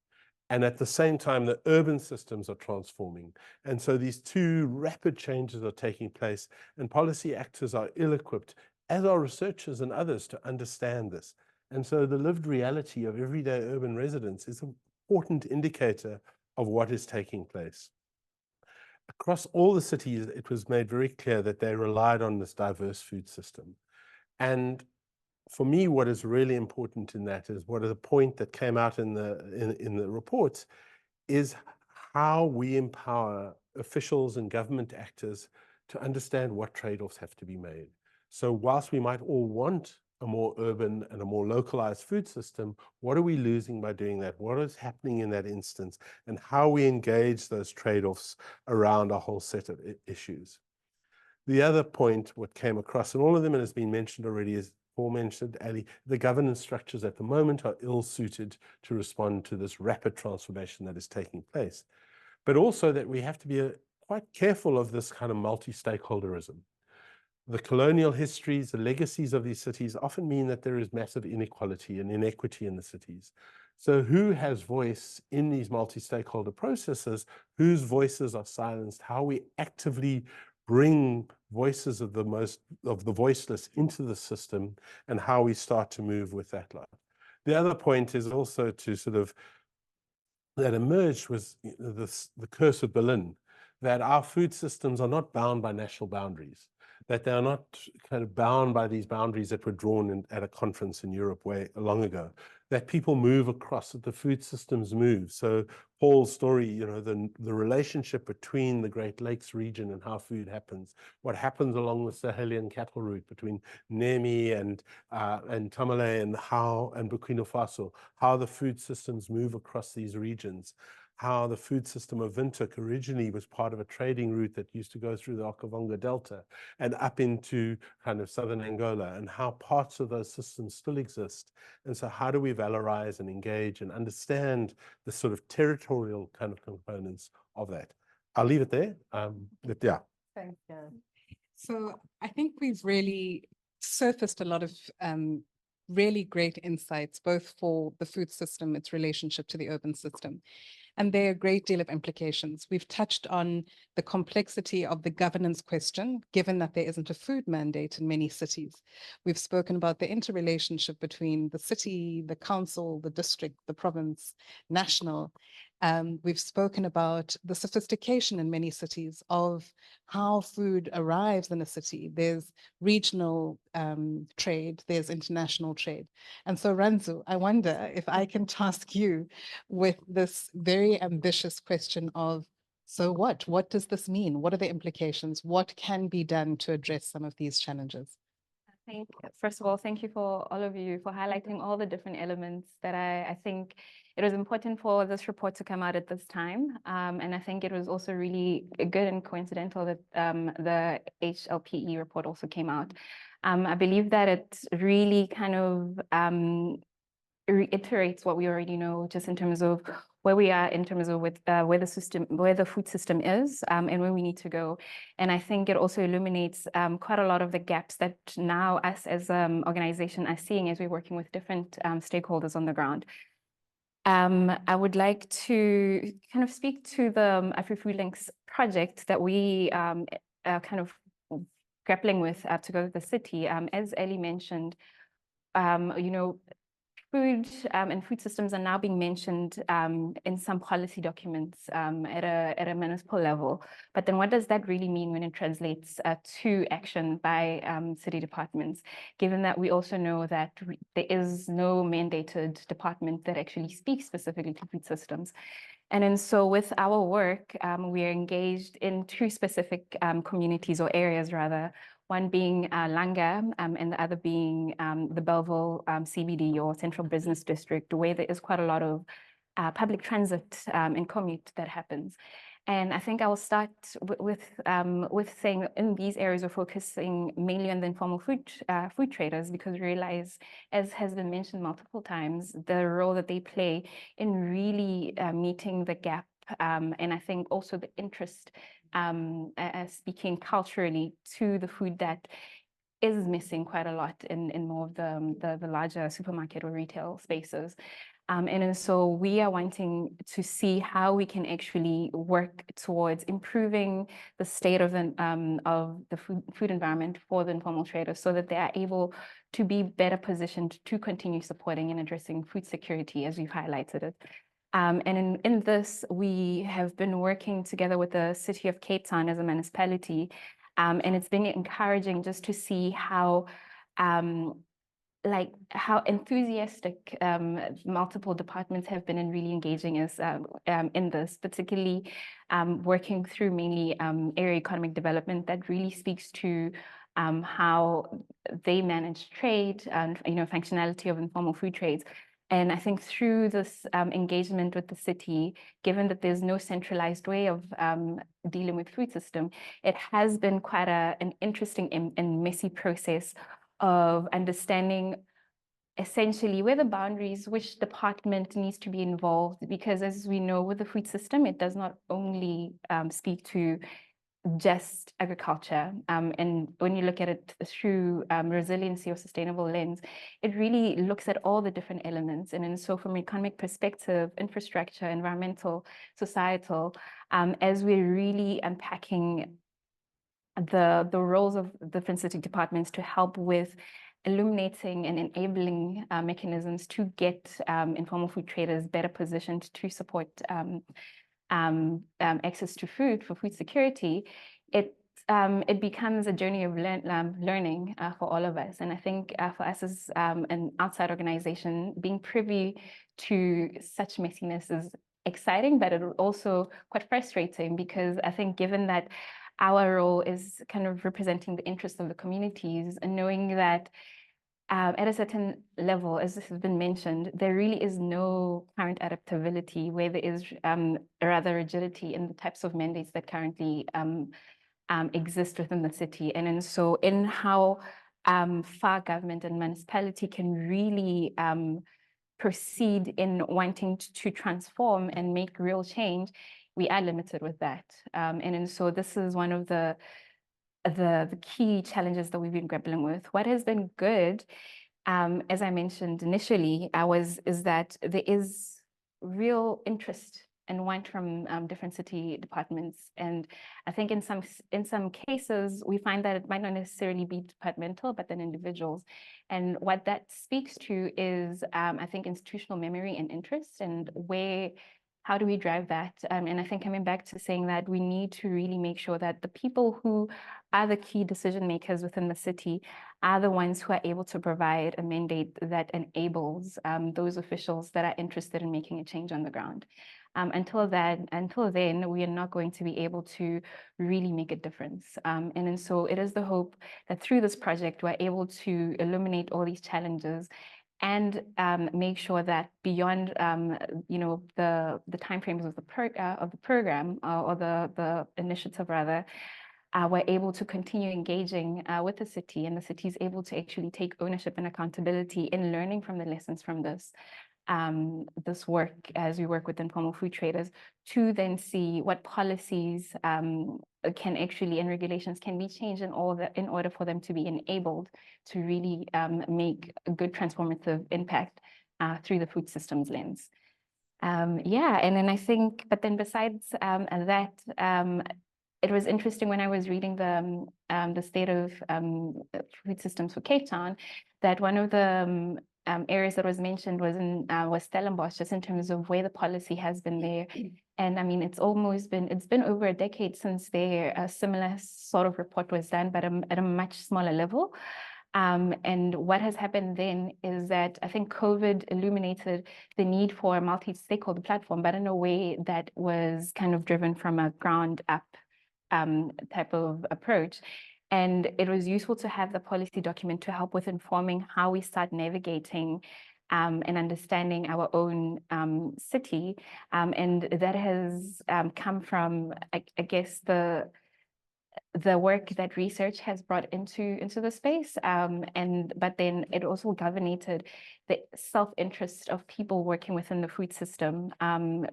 And at the same time, the urban systems are transforming. And so these two rapid changes are taking place, and policy actors are ill-equipped, as are researchers and others, to understand this. And so the lived reality of everyday urban residents is an important indicator of what is taking place. Across all the cities, it was made very clear that they relied on this diverse food system. And for me, what is really important in that is what is a point that came out in the reports is how we empower officials and government actors to understand what trade-offs have to be made. So whilst we might all want a more urban and a more localized food system, what are we losing by doing that? What is happening in that instance, and how we engage those trade-offs around a whole set of issues? The other point, what came across, and all of them has been mentioned already, is Paul mentioned, Ali, the governance structures at the moment are ill-suited to respond to this rapid transformation that is taking place. But also that we have to be quite careful of this kind of multi-stakeholderism. The colonial histories, the legacies of these cities often mean that there is massive inequality and inequity in the cities. So who has voice in these multi-stakeholder processes? Whose voices are silenced? How we actively bring voices of the voiceless into the system, and how we start to move with that life. The other point is also to sort of that emerged was the curse of Berlin, that our food systems are not bound by national boundaries. that they are not kind of bound by these boundaries that were drawn at a conference in Europe way long ago, that people move across, that the food systems move. So Paul's story, you know, the relationship between the Great Lakes region and how food happens, what happens along the Sahelian cattle route between Nemi and Tamale and Burkina Faso, how the food systems move across these regions, how the food system of Windhoek originally was part of a trading route that used to go through the Okavango Delta and up into kind of southern Angola, and how parts of those systems still exist. And so how do we valorize and engage and understand the sort of territorial kind of components of that? I'll leave it there. But yeah. Thanks, Gareth. So I think we've really surfaced a lot of really great insights, both for the food system, its relationship to the urban system. And there are a great deal of implications. We've touched on the complexity of the governance question, given that there isn't a food mandate in many cities. We've spoken about the interrelationship between the city, the council, the district, the province, national. We've spoken about the sophistication in many cities of how food arrives in a city. There's regional trade, there's international trade. And so Ranzu, I wonder if I can task you with this very ambitious question of, so what? What does this mean? What are the implications? What can be done to address some of these challenges? First of all, thank you for all of you for highlighting all the different elements that I think it was important for this report to come out at this time. And I think it was also really good and coincidental that the HLPE report also came out. I believe that it really kind of reiterates what we already know, just in terms of where we are, in terms of where the food system is, and where we need to go. And I think it also illuminates quite a lot of the gaps that now us as an organization are seeing as we're working with different stakeholders on the ground. I would like to kind of speak to the AfriFood Links project that we are kind of grappling with together with the city. As Ellie mentioned, you know, food and food systems are now being mentioned in some policy documents at a municipal level. But then what does that really mean when it translates to action by city departments, given that we also know that there is no mandated department that actually speaks specifically to food systems? And so with our work, we are engaged in two specific communities or areas rather, one being Langa and the other being the Belleville CBD or Central Business District, where there is quite a lot of public transit and commute that happens. And I think I will start with saying in these areas we're focusing mainly on the informal food traders, because we realize, as has been mentioned multiple times, the role that they play in really meeting the gap. And I think also the interest, speaking culturally, to the food that is missing quite a lot in more of the larger supermarket or retail spaces. And so we are wanting to see how we can actually work towards improving the state of the food environment for the informal traders, so that they are able to be better positioned to continue supporting and addressing food security, as we've highlighted it. And in this, we have been working together with the City of Cape Town as a municipality, and it's been encouraging just to see how enthusiastic multiple departments have been in really engaging us in this, particularly working through mainly area economic development that really speaks to how they manage trade and functionality of informal food trades. And I think through this engagement with the city, given that there's no centralized way of dealing with food system, it has been quite an interesting and messy process of understanding essentially where the boundaries, which department needs to be involved, because as we know with the food system, it does not only speak to just agriculture. And when you look at it through resiliency or sustainable lens, it really looks at all the different elements. And so from an economic perspective, infrastructure, environmental, societal, as we're really unpacking the roles of different city departments to help with illuminating and enabling mechanisms to get informal food traders better positioned to support access to food for food security, it it becomes a journey of learning for all of us. And I think for us as an outside organization, being privy to such messiness is exciting, but it also quite frustrating, because I think given that our role is kind of representing the interests of the communities, and knowing that at a certain level, as this has been mentioned, there really is no current adaptability, where there is rather rigidity in the types of mandates that currently exist within the city. And so in how far government and municipality can really proceed in wanting to transform and make real change, we are limited with that. And so this is one of the key challenges that we've been grappling with. What has been good, as I mentioned initially, is that there is real interest and want from different city departments. And I think in some cases, we find that it might not necessarily be departmental, but then individuals. And what that speaks to is, I think, institutional memory and interest, and how do we drive that? And I think coming back to saying that we need to really make sure that the people who are the key decision makers within the city are the ones who are able to provide a mandate that enables those officials that are interested in making a change on the ground. Until then, we are not going to be able to really make a difference. And so it is the hope that through this project, we're able to illuminate all these challenges and make sure that beyond the timeframes of the program or the initiative rather, we're able to continue engaging with the city, and the city is able to actually take ownership and accountability in learning from the lessons from this work, as we work with informal food traders, to then see what policies can actually, and regulations can be changed in order for them to be enabled to really make a good transformative impact through the food systems lens. Yeah, and then I think, but then besides that, it was interesting when I was reading the state of food systems for Cape Town, that one of the areas that was mentioned was Stellenbosch, just in terms of where the policy has been there. And I mean, it's been over a decade since a similar sort of report was done, but at a much smaller level. And what has happened then is that I think COVID illuminated the need for a multi-stakeholder platform, but in a way that was kind of driven from a ground up type of approach. And it was useful to have the policy document to help with informing how we start navigating and understanding our own city. And that has come from, I guess, the work that research has brought into the space, but then it also governated the self-interest of people working within the food system,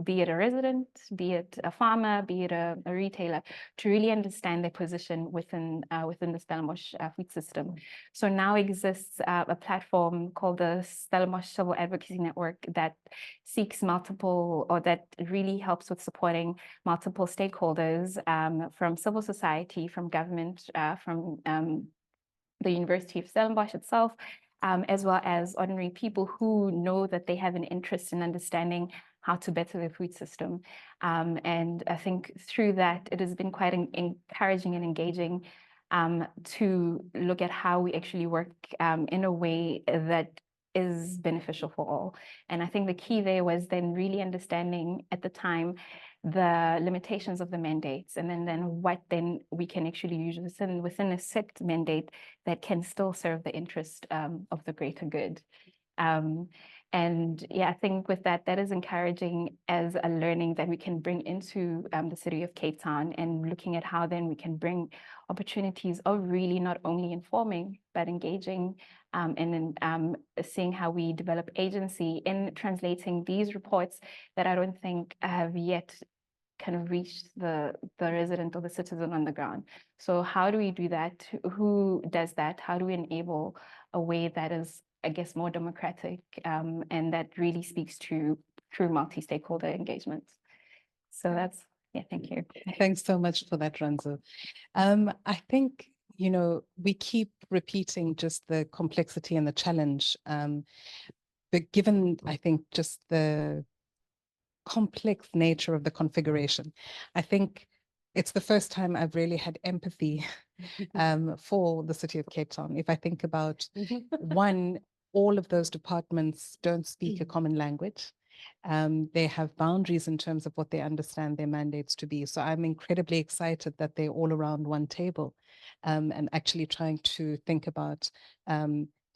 be it a resident, be it a farmer, be it a retailer, to really understand their position within the Stellenbosch food system. So now exists a platform called the Stellenbosch Civil Advocacy Network that seeks that really helps with supporting multiple stakeholders, from civil society, from government, from the University of Stellenbosch itself, as well as ordinary people who know that they have an interest in understanding how to better the food system. And I think through that, it has been quite encouraging and engaging to look at how we actually work in a way that is beneficial for all. And I think the key there was then really understanding at the time the limitations of the mandates, and then what then we can actually use within a set mandate that can still serve the interest of the greater good. And yeah, I think with that is encouraging as a learning that we can bring into the city of Cape Town, and looking at how then we can bring opportunities of really not only informing, but engaging, and then seeing how we develop agency in translating these reports that I don't think have yet kind of reached the resident or the citizen on the ground. So how do we do that? Who does that? How do we enable a way that is, I guess, more democratic, and that really speaks to true multi-stakeholder engagement? So that's, yeah, thank you. Thanks so much for that, Ranzo. I think, we keep repeating just the complexity and the challenge, but given, I think, just the complex nature of the configuration, I think it's the first time I've really had empathy for the city of Cape Town. If I think about one, all of those departments don't speak a common language. They have boundaries in terms of what they understand their mandates to be. So I'm incredibly excited that they're all around one table and actually trying to think about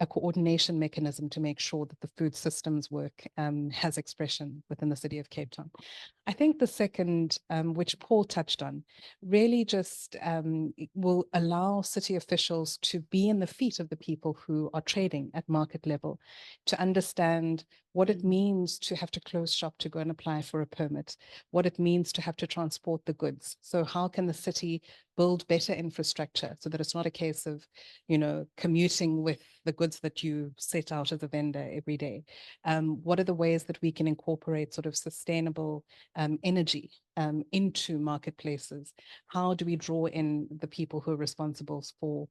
a coordination mechanism to make sure that the food systems work has expression within the city of Cape Town. I think the second, which Paul touched on, really just will allow city officials to be in the feet of the people who are trading at market level, to understand what it means to have to close shop to go and apply for a permit, what it means to have to transport the goods. So how can the city build better infrastructure so that it's not a case of, you know, commuting with the goods that you set out as a vendor every day? What are the ways that we can incorporate sort of sustainable energy into marketplaces? How do we draw in the people who are responsible for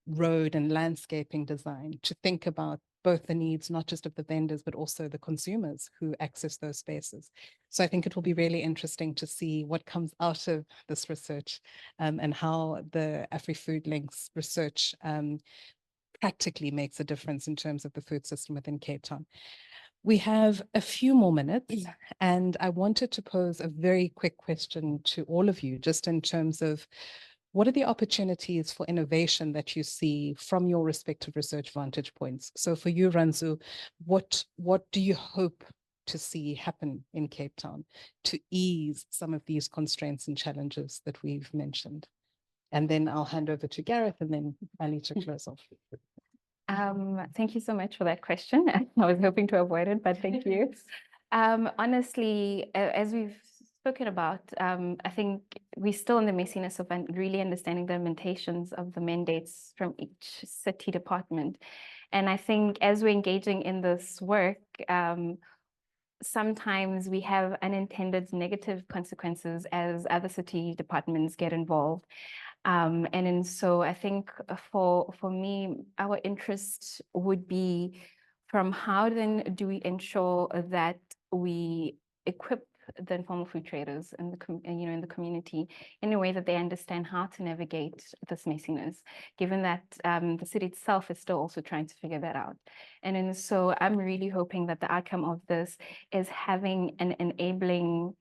road and landscaping design to think about both the needs, not just of the vendors, but also the consumers who access those spaces? So I think it will be really interesting to see what comes out of this research and how the AfriFood Links research practically makes a difference in terms of the food system within Cape Town. We have a few more minutes, and I wanted to pose a very quick question to all of you, just in terms of what are the opportunities for innovation that you see from your respective research vantage points? So for you, Ranzu, what do you hope to see happen in Cape Town to ease some of these constraints and challenges that we've mentioned? And then I'll hand over to Gareth and then Ali to close off. Thank you so much for that question. I was hoping to avoid it, but thank you. Honestly, as we've spoken about, I think we're still in the messiness of really understanding the limitations of the mandates from each city department. And I think as we're engaging in this work, sometimes we have unintended negative consequences as other city departments get involved. And so I think for me, our interest would be from how then do we ensure that we equip the informal food traders in the community in a way that they understand how to navigate this messiness, given that the city itself is still also trying to figure that out. And so I'm really hoping that the outcome of this is having an enabling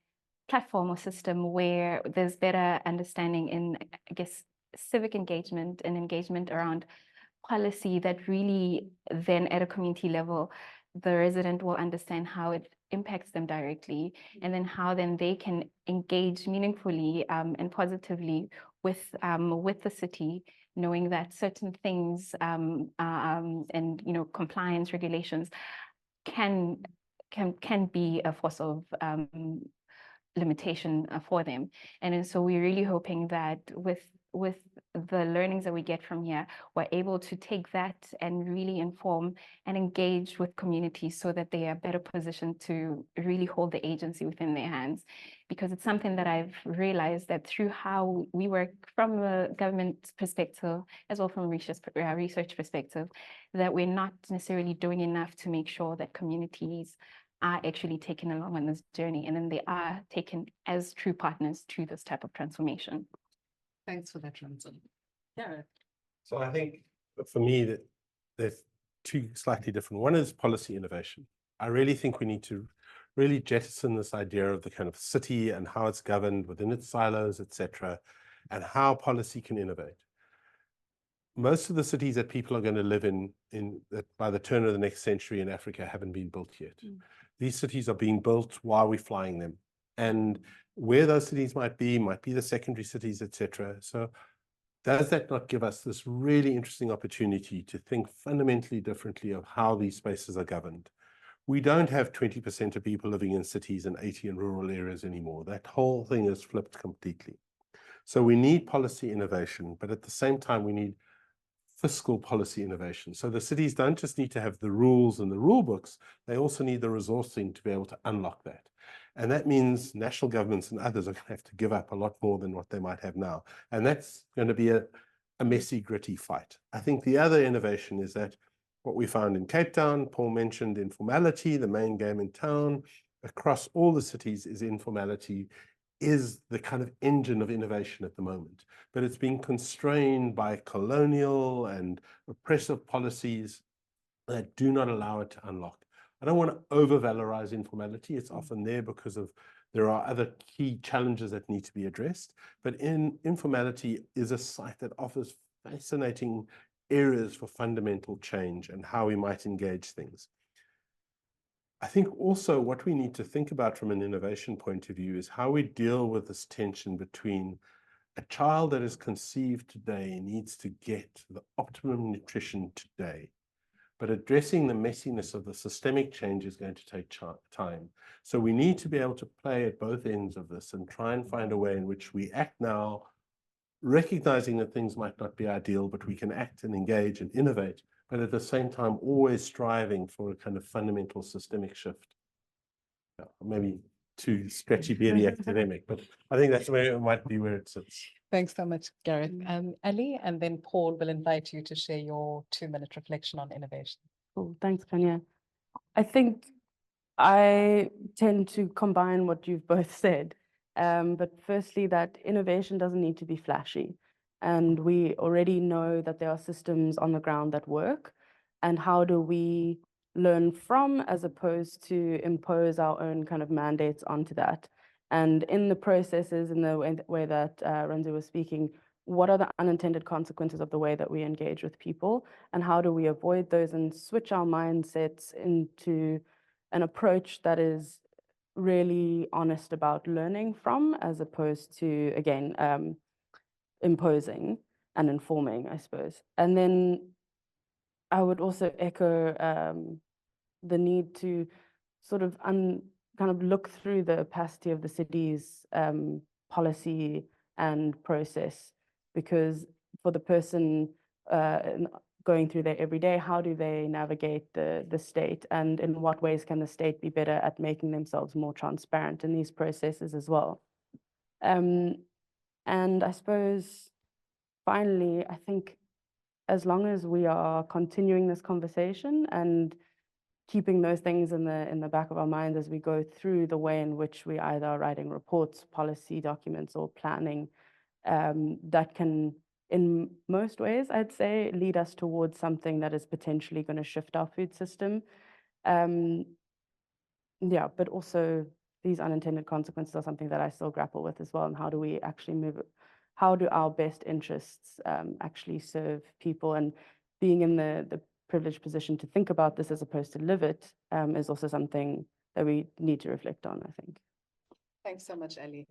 platform or system where there's better understanding in, I guess, civic engagement and engagement around policy that really then at a community level, the resident will understand how it impacts them directly, and then how then they can engage meaningfully and positively with the city, knowing that certain things and compliance regulations can be a force of limitation for them. And so we're really hoping that with the learnings that we get from here, we're able to take that and really inform and engage with communities so that they are better positioned to really hold the agency within their hands. Because it's something that I've realized that through how we work from a government perspective, as well from a research perspective, that we're not necessarily doing enough to make sure that communities are actually taken along on this journey, and then they are taken as true partners to this type of transformation. Thanks for that, Ranzu. Yeah. So I think for me that there's two slightly different. One is policy innovation. I really think we need to really jettison this idea of the kind of city and how it's governed within its silos, etc., and how policy can innovate. Most of the cities that people are going to live in by the turn of the next century in Africa haven't been built yet. These cities are being built while we're flying them. And where those cities might be the secondary cities, etc. So does that not give us this really interesting opportunity to think fundamentally differently of how these spaces are governed? We don't have 20% of people living in cities and 80% in rural areas anymore. That whole thing is flipped completely. So we need policy innovation, but at the same time, we need fiscal policy innovation. So the cities don't just need to have the rules and the rule books, they also need the resourcing to be able to unlock that. And that means national governments and others are going to have to give up a lot more than what they might have now. And that's going to be a messy, gritty fight. I think the other innovation is that what we found in Cape Town, Paul mentioned informality, the main game in town, across all the cities is informality is the kind of engine of innovation at the moment, but it's being constrained by colonial and oppressive policies that do not allow it to unlock. I don't want to over-valorize informality. It's often there because there are other key challenges that need to be addressed, but informality is a site that offers fascinating areas for fundamental change and how we might engage things. I think also what we need to think about from an innovation point of view is how we deal with this tension between a child that is conceived today needs to get the optimum nutrition today, but addressing the messiness of the systemic change is going to take time. So we need to be able to play at both ends of this and try and find a way in which we act now, recognizing that things might not be ideal, but we can act and engage and innovate, but at the same time, always striving for a kind of fundamental systemic shift. Yeah, maybe too scratchy, beady academic, but I think that's where it might be where it sits. Thanks so much, Gareth. Ali, and then Paul will invite you to share your 2-minute reflection on innovation. Cool. Thanks, Kanya. I think I tend to combine what you've both said. But firstly, that innovation doesn't need to be flashy. And we already know that there are systems on the ground that work. And how do we learn from as opposed to impose our own kind of mandates onto that? And in the processes, in the way that Renzo was speaking, what are the unintended consequences of the way that we engage with people? And how do we avoid those and switch our mindsets into an approach that is really honest about learning from, as opposed to, again, imposing and informing, I suppose. And then I would also echo the need to sort of kind of look through the opacity of the city's policy and process, because for the person going through there every day, how do they navigate the state, and in what ways can the state be better at making themselves more transparent in these processes as well? And I suppose finally, I think as long as we are continuing this conversation and keeping those things in the back of our minds as we go through the way in which we either are writing reports, policy documents, or planning, that can, in most ways, I'd say, lead us towards something that is potentially going to shift our food system. Yeah, but also these unintended consequences are something that I still grapple with as well. And how do we actually move it? How do our best interests actually serve people? And being in the privileged position to think about this as opposed to live it is also something that we need to reflect on, I think. Thanks so much, Ali.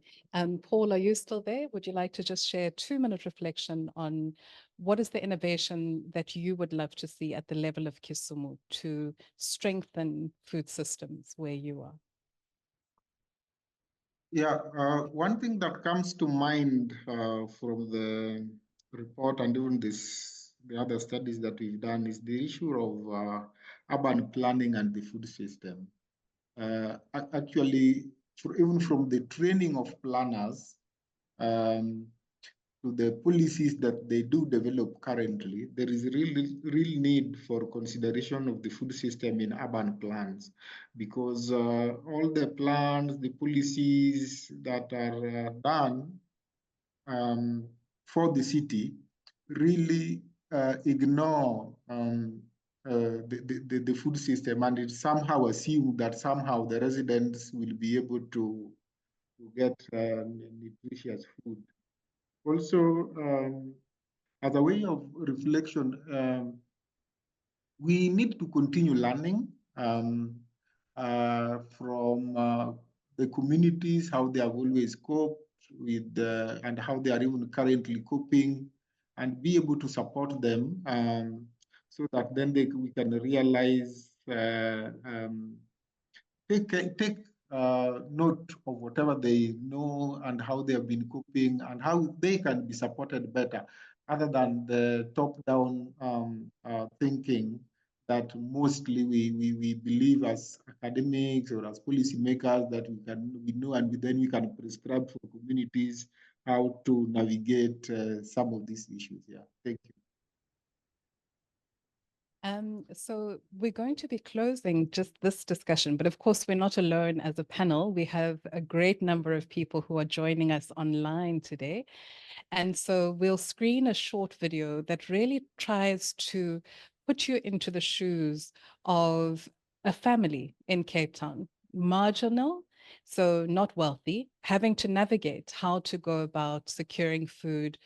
Paul, are you still there? Would you like to just share a 2-minute reflection on what is the innovation that you would love to see at the level of Kisumu to strengthen food systems where you are? Yeah, one thing that comes to mind from the report and even the other studies that we've done is the issue of urban planning and the food system. Actually, even from the training of planners to the policies that they do develop currently, there is real need for consideration of the food system in urban plans, because all the plans, the policies that are done for the city really ignore the food system, and it somehow assume that somehow the residents will be able to get nutritious food. Also, as a way of reflection, we need to continue learning from the communities, how they have always coped with and how they are even currently coping, and be able to support them so that then we can realize, take note of whatever they know and how they have been coping and how they can be supported better, other than the top-down thinking that mostly we believe as academics or as policymakers that we know, and then we can prescribe for communities how to navigate some of these issues. Yeah, thank you. So we're going to be closing just this discussion, but of course we're not alone as a panel. We have a great number of people who are joining us online today. And so we'll screen a short video that really tries to put you into the shoes of a family in Cape Town, marginal, so not wealthy, having to navigate how to go about securing food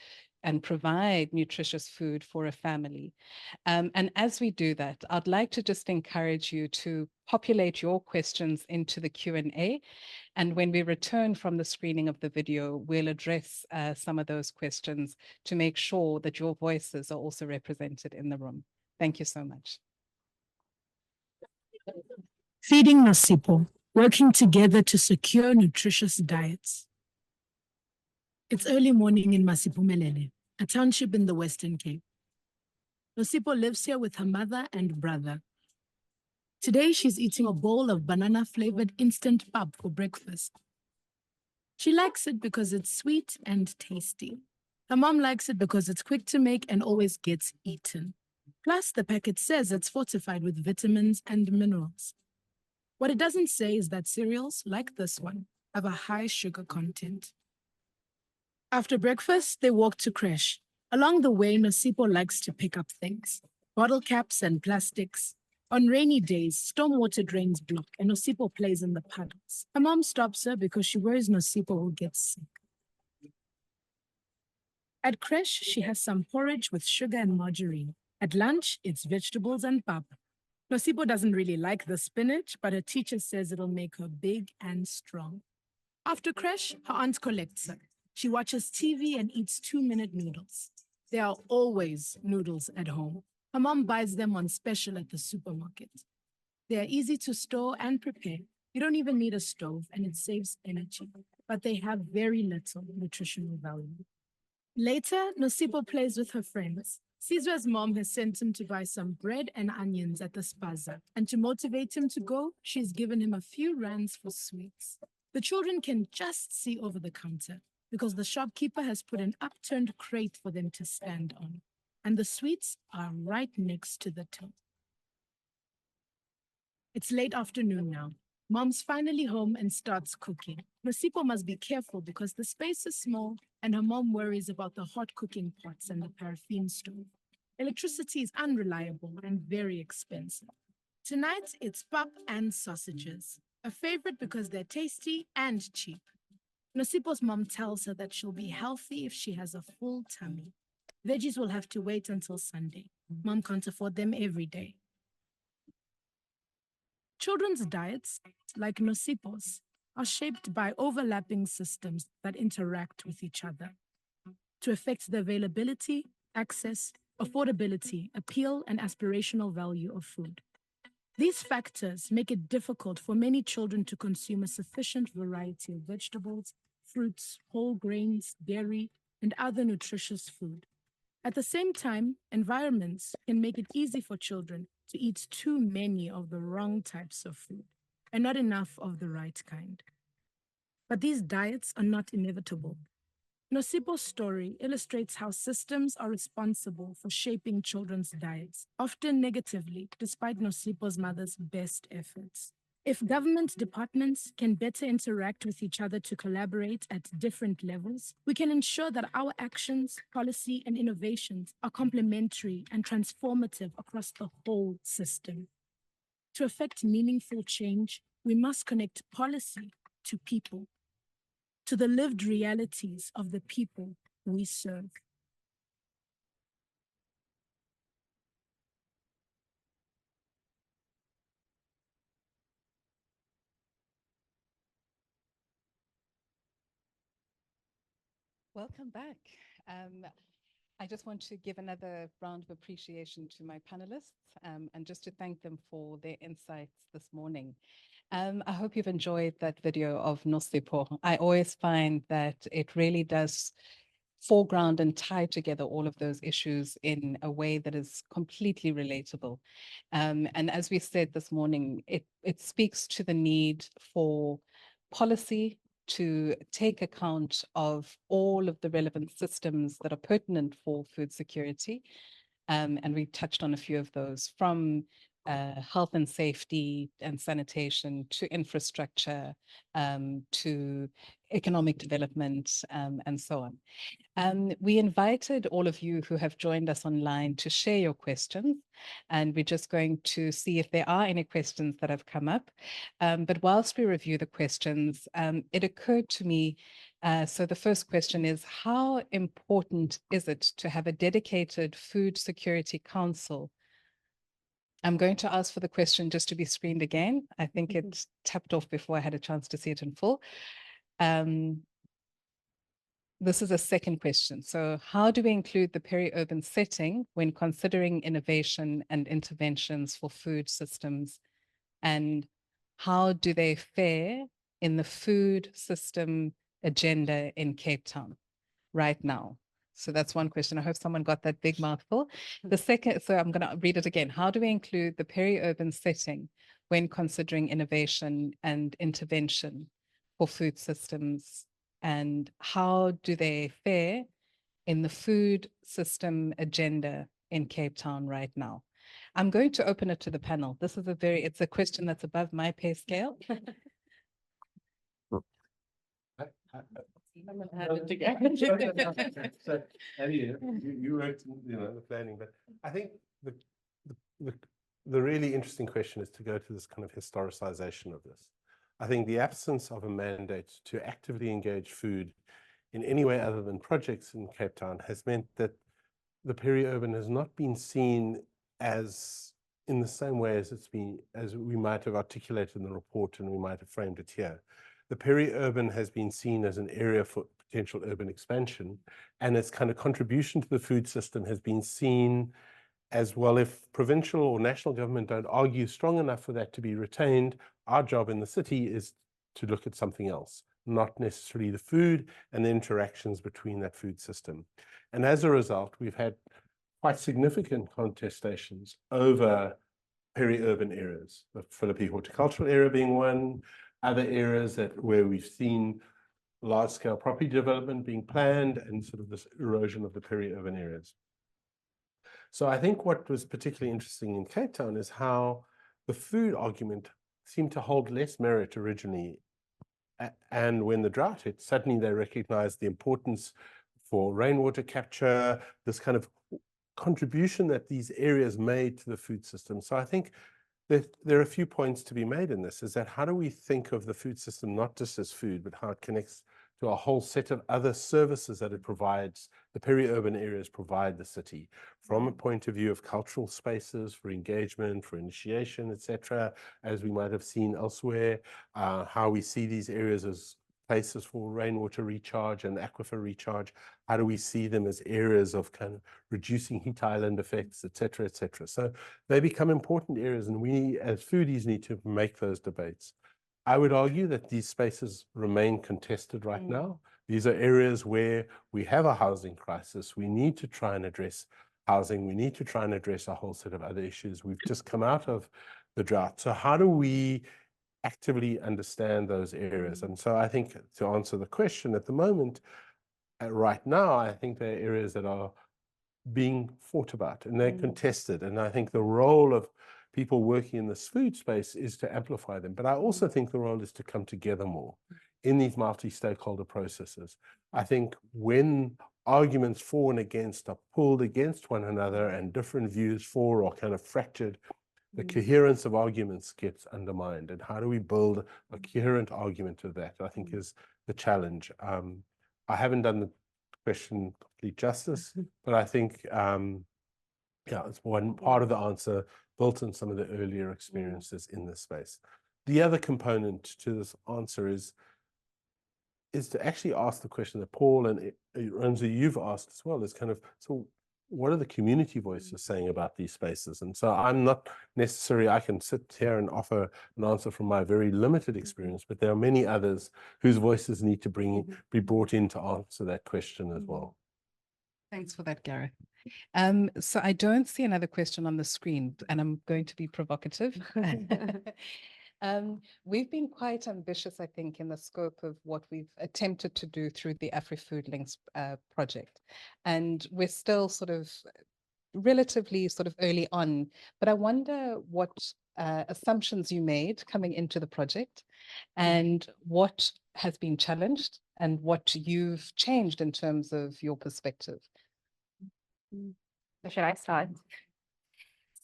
and provide nutritious food for a family. And as we do that, I'd like to just encourage you to populate your questions into the Q&A. And when we return from the screening of the video, we'll address some of those questions to make sure that your voices are also represented in the room. Thank you so much. Feeding Nosipo, working together to secure nutritious diets. It's early morning in Masipumelele, a township in the Western Cape. Nosipo lives here with her mother and brother. Today, she's eating a bowl of banana-flavored instant pap for breakfast. She likes it because it's sweet and tasty. Her mom likes it because it's quick to make and always gets eaten. Plus, the packet says it's fortified with vitamins and minerals. What it doesn't say is that cereals, like this one, have a high sugar content. After breakfast, they walk to creche. Along the way, Nosipo likes to pick up things, bottle caps and plastics. On rainy days, stormwater drains block and Nosipo plays in the puddles. Her mom stops her because she worries Nosipo will get sick. At creche, she has some porridge with sugar and margarine. At lunch, it's vegetables and pap. Nosipo doesn't really like the spinach, but her teacher says it'll make her big and strong. After creche, her aunt collects her. She watches TV and eats 2-minute noodles. There are always noodles at home. Her mom buys them on special at the supermarket. They are easy to store and prepare. You don't even need a stove and it saves energy, but they have very little nutritional value. Later, Nosipo plays with her friends. Sizwe's mom has sent him to buy some bread and onions at the spaza, and to motivate him to go, she's given him a few rands for sweets. The children can just see over the counter because the shopkeeper has put an upturned crate for them to stand on, and the sweets are right next to the till. It's late afternoon now. Mom's finally home and starts cooking. Nosipo must be careful because the space is small and her mom worries about the hot cooking pots and the paraffin stove. Electricity is unreliable and very expensive. Tonight, it's pap and sausages, a favorite because they're tasty and cheap. Nosipo's mom tells her that she'll be healthy if she has a full tummy. Veggies will have to wait until Sunday. Mom can't afford them every day. Children's diets, like Nosipo's, are shaped by overlapping systems that interact with each other to affect the availability, access, affordability, appeal, and aspirational value of food. These factors make it difficult for many children to consume a sufficient variety of vegetables, fruits, whole grains, dairy, and other nutritious food. At the same time, environments can make it easy for children to eat too many of the wrong types of food and not enough of the right kind. But these diets are not inevitable. Nosipo's story illustrates how systems are responsible for shaping children's diets, often negatively, despite Nosipo's mother's best efforts. If government departments can better interact with each other to collaborate at different levels, we can ensure that our actions, policy, and innovations are complementary and transformative across the whole system. To effect meaningful change, we must connect policy to people, to the lived realities of the people we serve. Welcome back. I just want to give another round of appreciation to my panelists and just to thank them for their insights this morning. I hope you've enjoyed that video of Nosipo. I always find that it really does foreground and tie together all of those issues in a way that is completely relatable. And as we said this morning, it speaks to the need for policy to take account of all of the relevant systems that are pertinent for food security, And we touched on a few of those, from health and safety and sanitation to infrastructure, to economic development, and so on. We invited all of you who have joined us online to share your questions, and we're just going to see if there are any questions that have come up. But whilst we review the questions, it occurred to me, so the first question is, how important is it to have a dedicated food security council? I'm going to ask for the question just to be screened again. I think it tapped off before I had a chance to see it in full. This is a second question. So how do we include the peri-urban setting when considering innovation and interventions for food systems? And how do they fare in the food system agenda in Cape Town right now? So that's one question. I hope someone got that big mouthful. The second, so I'm going to read it again. How do we include the peri-urban setting when considering innovation and intervention for food systems? And how do they fare in the food system agenda in Cape Town right now? I'm going to open it to the panel. This is it's a question that's above my pay scale. So, Ellie, you worked, the planning, but I think the really interesting question is to go to this kind of historicization of this. I think the absence of a mandate to actively engage food in any way other than projects in Cape Town has meant that the peri-urban has not been seen as in the same way as as we might have articulated in the report and we might have framed it here. The peri-urban has been seen as an area for potential urban expansion, and its kind of contribution to the food system has been seen as, well, if provincial or national government don't argue strong enough for that to be retained, our job in the city is to look at something else, not necessarily the food and the interactions between that food system. And as a result, we've had quite significant contestations over peri-urban areas, the Philippi horticultural area being one, other areas where we've seen large-scale property development being planned and sort of this erosion of the peri-urban areas. So I think what was particularly interesting in Cape Town is how the food argument seemed to hold less merit originally. And when the drought hit, suddenly they recognized the importance for rainwater capture, this kind of contribution that these areas made to the food system. So I think that there are a few points to be made in this, is that how do we think of the food system not just as food, but how it connects to a whole set of other services that it provides, the peri-urban areas provide the city, from a point of view of cultural spaces for engagement, for initiation, etc., as we might have seen elsewhere, how we see these areas as places for rainwater recharge and aquifer recharge. How do we see them as areas of kind of reducing heat island effects, etc., etc.? So they become important areas, and we as foodies need to make those debates. I would argue that these spaces remain contested right now. These are areas where we have a housing crisis. We need to try and address housing. We need to try and address a whole set of other issues. We've just come out of the drought. So how do we actively understand those areas? And so I think, to answer the question, at the moment, right now, I think there are areas that are being fought about and they're contested. And I think the role of people working in this food space is to amplify them. But I also think the role is to come together more in these multi-stakeholder processes. I think when arguments for and against are pulled against one another and different views for are kind of fractured, the coherence of arguments gets undermined. And how do we build a coherent argument of that, I think, is the challenge. I haven't done the question complete justice, but I think, yeah, it's one part of the answer built on some of the earlier experiences in this space. The other component to this answer is to actually ask the question that Paul and Renzo, you've asked as well, is kind of, so what are the community voices saying about these spaces? And so I'm not necessarily, I can sit here and offer an answer from my very limited experience, but there are many others whose voices need to be brought in to answer that question as well. Thanks for that, Gareth. So I don't see another question on the screen, and I'm going to be provocative. We've been quite ambitious, I think, in the scope of what we've attempted to do through the AfriFood Links project. And we're still sort of relatively sort of early on, but I wonder what assumptions you made coming into the project and what has been challenged and what you've changed in terms of your perspective. So should I start?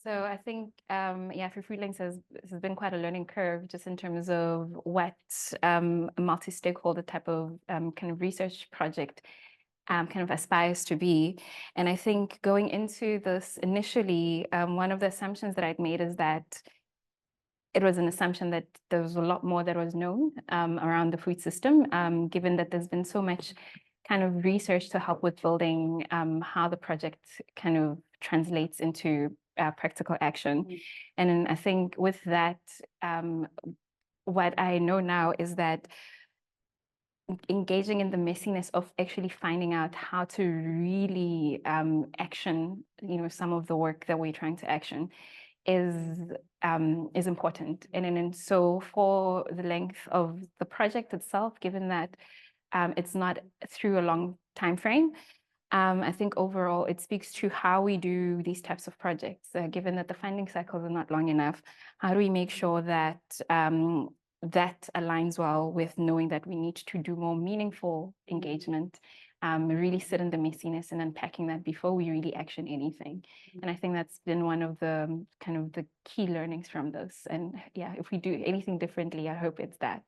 So I think, yeah, for Foodlinks this has been quite a learning curve just in terms of what a multi-stakeholder type of kind of research project kind of aspires to be. And I think going into this initially, one of the assumptions that I'd made is that it was an assumption that there was a lot more that was known around the food system, given that there's been so much kind of research to help with building how the project kind of translates into practical action. And then I think with that, what I know now is that engaging in the messiness of actually finding out how to really action, some of the work that we're trying to action is important. And so for the length of the project itself, given that it's not through a long time frame, I think overall it speaks to how we do these types of projects. Given that the funding cycles are not long enough, how do we make sure that that aligns well with knowing that we need to do more meaningful engagement, really sit in the messiness and unpacking that before we really action anything. And I think that's been one of the kind of the key learnings from this. And yeah, if we do anything differently, I hope it's that.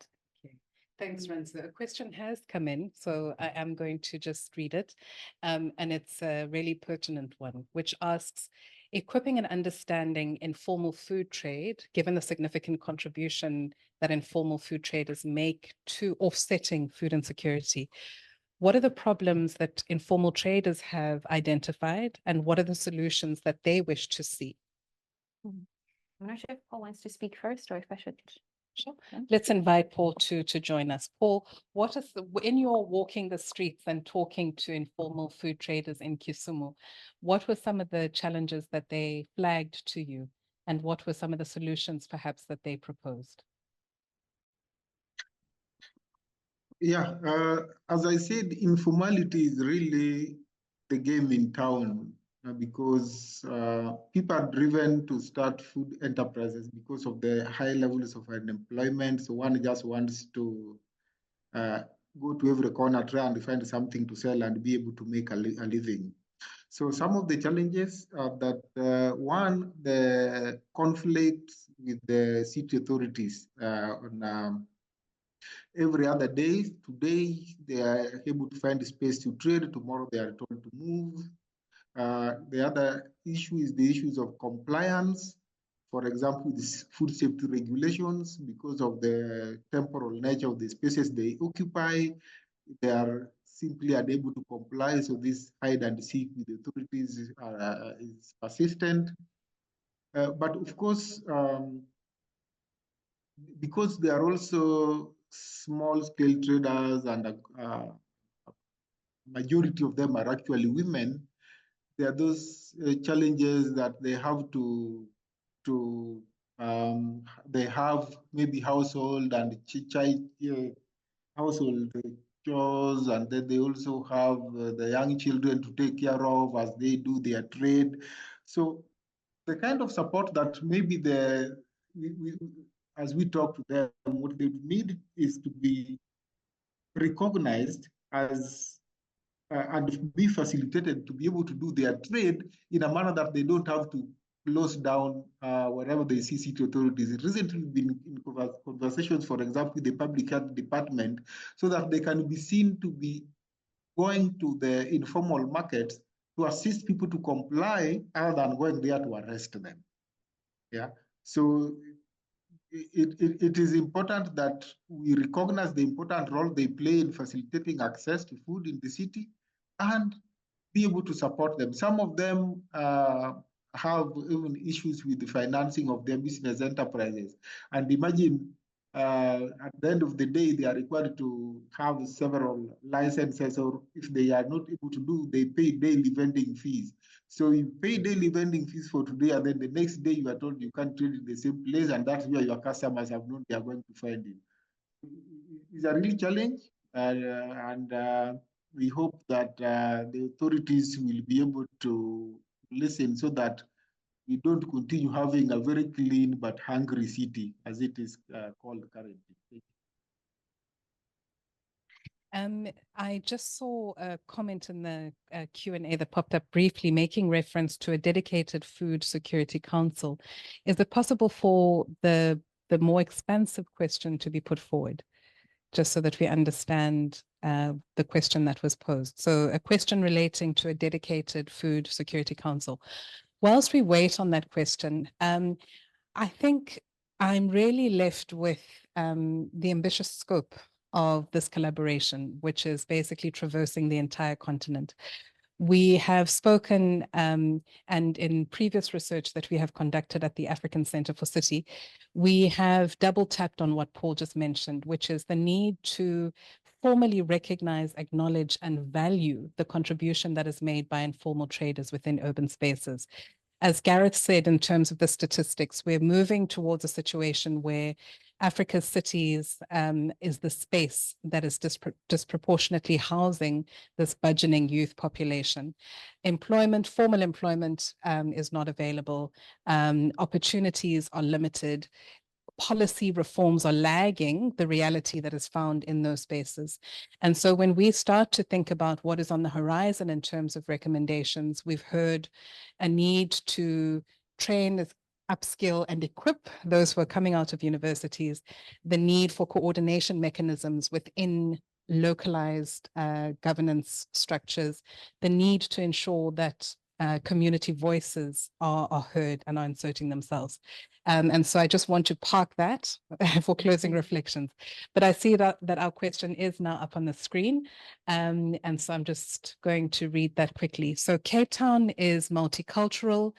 Thanks, Ranzo. A question has come in, so I am going to just read it. And it's a really pertinent one, which asks, equipping and understanding informal food trade, given the significant contribution that informal food traders make to offsetting food insecurity, what are the problems that informal traders have identified, and what are the solutions that they wish to see? I'm not sure if Paul wants to speak first or if I should. Sure. Let's invite Paul to join us. Paul, what is in your walking the streets and talking to informal food traders in Kisumu, what were some of the challenges that they flagged to you, and what were some of the solutions perhaps that they proposed? Yeah, as I said, informality is really the game in town because people are driven to start food enterprises because of the high levels of unemployment. So one just wants to go to every corner, try and find something to sell and be able to make a living. So some of the challenges are that one, the conflict with the city authorities on every other day. Today, they are able to find space to trade. Tomorrow, they are told to move. The other issue is the issues of compliance. For example, the food safety regulations, because of the temporal nature of the spaces they occupy, they are simply unable to comply. So this hide and seek with the authorities is persistent. But of course, because they are also small scale traders and a majority of them are actually women, there are those challenges that they have to they have maybe household and child household chores, and then they also have the young children to take care of as they do their trade. So the kind of support that maybe as we talk to them, what they need is to be recognized as and be facilitated to be able to do their trade in a manner that they don't have to close down wherever they see city authorities. Recently, we've been in conversations, for example, with the public health department, so that they can be seen to be going to the informal markets to assist people to comply other than going there to arrest them. Yeah. So it is important that we recognize the important role they play in facilitating access to food in the city and be able to support them. Some of them have even issues with the financing of their business enterprises. And imagine at the end of the day, they are required to have several licenses, or if they are not able to do, they pay daily vending fees. So you pay daily vending fees for today, and then the next day you are told you can't trade in the same place, and that's where your customers have known they are going to find you. It's a real challenge, and we hope that the authorities will be able to lessen so that we don't continue having a very clean but hungry city, as it is called currently. I just saw a comment in the Q&A that popped up briefly, making reference to a dedicated food security council. Is it possible for the more expansive question to be put forward, just so that we understand the question that was posed? So a question relating to a dedicated food security council. Whilst we wait on that question, I think I'm really left with the ambitious scope of this collaboration, which is basically traversing the entire continent. We have spoken, and in previous research that we have conducted at the African Center for City, we have double tapped on what Paul just mentioned, which is the need to formally recognize, acknowledge, and value the contribution that is made by informal traders within urban spaces. As Gareth said, in terms of the statistics, we're moving towards a situation where Africa's cities is the space that is disproportionately housing this burgeoning youth population. Employment, formal employment is not available. Opportunities are limited. Policy reforms are lagging the reality that is found in those spaces. And so when we start to think about what is on the horizon in terms of recommendations, we've heard a need to train, upskill, and equip those who are coming out of universities, the need for coordination mechanisms within localized governance structures, the need to ensure that community voices are heard and are inserting themselves. And so I just want to park that for closing reflections. But I see that our question is now up on the screen. And so I'm just going to read that quickly. So Cape Town is multicultural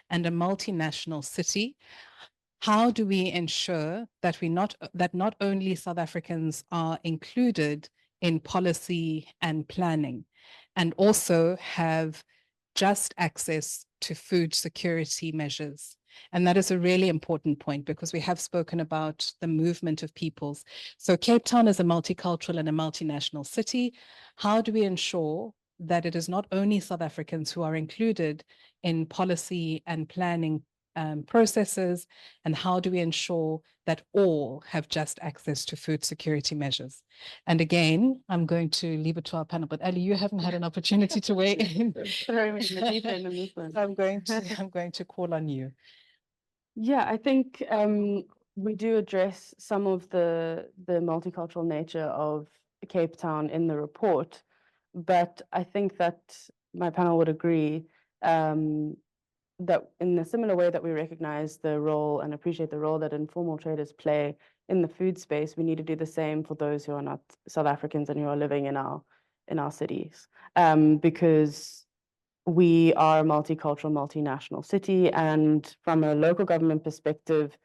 and a multinational city. How do we ensure that not only South Africans are included in policy and planning, and also have just access to food security measures? And that is a really important point, because we have spoken about the movement of peoples. So Cape Town is a multicultural and a multinational city. How do we ensure that it is not only South Africans who are included in policy and planning processes, and how do we ensure that all have just access to food security measures? And again, I'm going to leave it to our panel, but Ali, you haven't had an opportunity to weigh in. Throw me in the deep end in this one. I'm going to call on you. Yeah, I think we do address some of the multicultural nature of Cape Town in the report, but I think that my panel would agree that in a similar way that we recognize the role and appreciate the role that informal traders play in the food space, we need to do the same for those who are not South Africans and who are living in our cities, because we are a multicultural, multinational city, and from a local government perspective,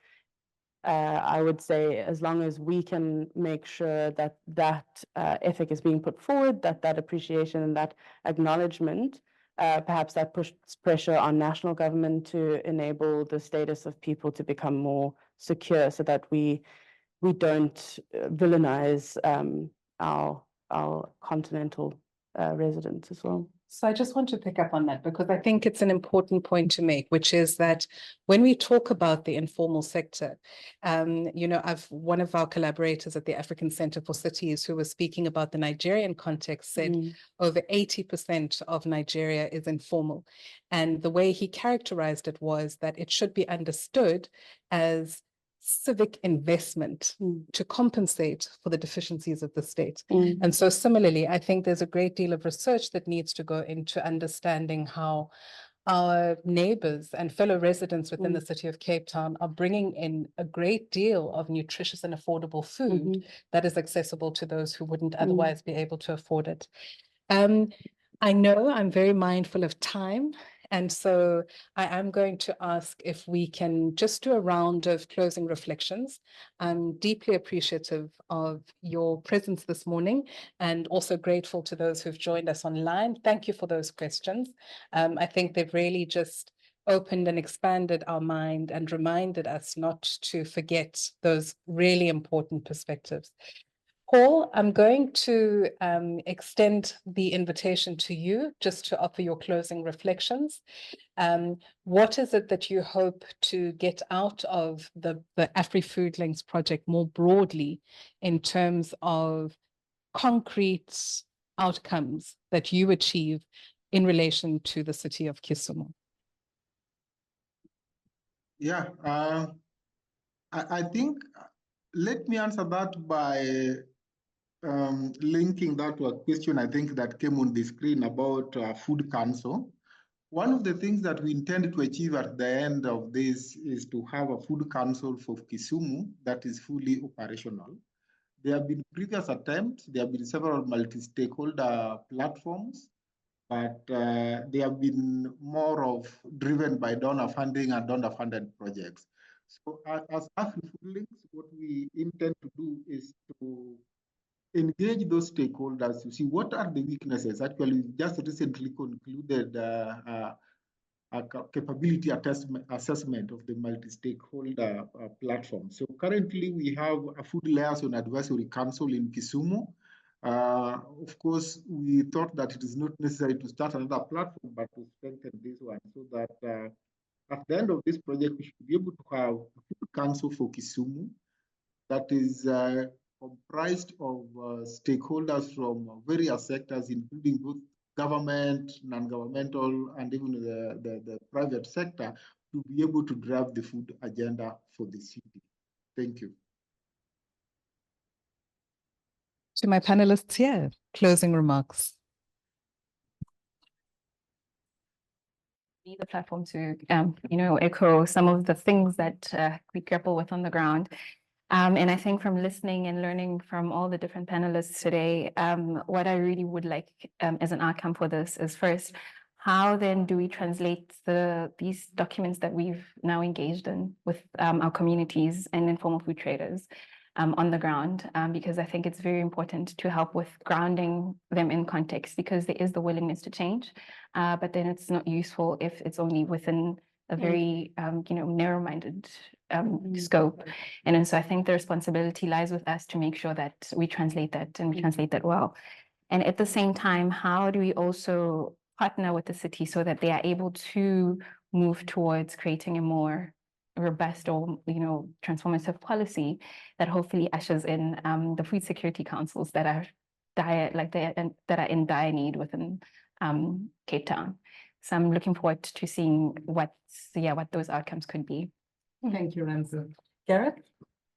I would say as long as we can make sure that ethic is being put forward, that appreciation and that acknowledgement, perhaps that puts pressure on national government to enable the status of people to become more secure, so that we don't villainize our continental residents as well. So I just want to pick up on that, because I think it's an important point to make, which is that when we talk about the informal sector, one of our collaborators at the African Center for Cities, who was speaking about the Nigerian context, said over 80% of Nigeria is informal. And the way he characterized it was that it should be understood as civic investment to compensate for the deficiencies of the state. And so similarly, I think there's a great deal of research that needs to go into understanding how our neighbors and fellow residents within the city of Cape Town are bringing in a great deal of nutritious and affordable food that is accessible to those who wouldn't otherwise be able to afford it. I know I'm very mindful of time, and so I am going to ask if we can just do a round of closing reflections. I'm deeply appreciative of your presence this morning, and also grateful to those who've joined us online. Thank you for those questions. I think they've really just opened and expanded our mind and reminded us not to forget those really important perspectives. Paul, I'm going to extend the invitation to you just to offer your closing reflections. What is it that you hope to get out of the AfriFood Links project more broadly in terms of concrete outcomes that you achieve in relation to the city of Kisumu? Yeah, I think let me answer that by linking that to a question I think that came on the screen about Food Council. One of the things that we intend to achieve at the end of this is to have a Food Council for Kisumu that is fully operational. There have been previous attempts, there have been several multi-stakeholder platforms, but they have been more of driven by donor funding and donor funded projects. So as AfriFood Links, what we intend to do is to engage those stakeholders to see what are the weaknesses. Actually, we just recently concluded a capability assessment of the multi-stakeholder platform. So currently we have a Food Liaison Advisory Council in Kisumu. Of course, we thought that it is not necessary to start another platform, but to strengthen this one so that at the end of this project, we should be able to have a Food Council for Kisumu that is comprised of stakeholders from various sectors, including both government, non-governmental, and even the private sector, to be able to drive the food agenda for the city. Thank you. To my panelists here, closing remarks. Be the platform to, echo some of the things that we grapple with on the ground. And I think from listening and learning from all the different panelists today, what I really would like as an outcome for this is first, how then do we translate these documents that we've now engaged in with our communities and informal food traders on the ground? Because I think it's very important to help with grounding them in context, because there is the willingness to change, but then it's not useful if it's only within a very narrow-minded scope. And so I think the responsibility lies with us to make sure that we translate that and we translate that well. And at the same time, how do we also partner with the city so that they are able to move towards creating a more robust or transformative policy that hopefully ushers in the food security councils that are that are in dire need within Cape Town. So I'm looking forward to seeing what those outcomes could be. Thank you, Renzo. Gareth?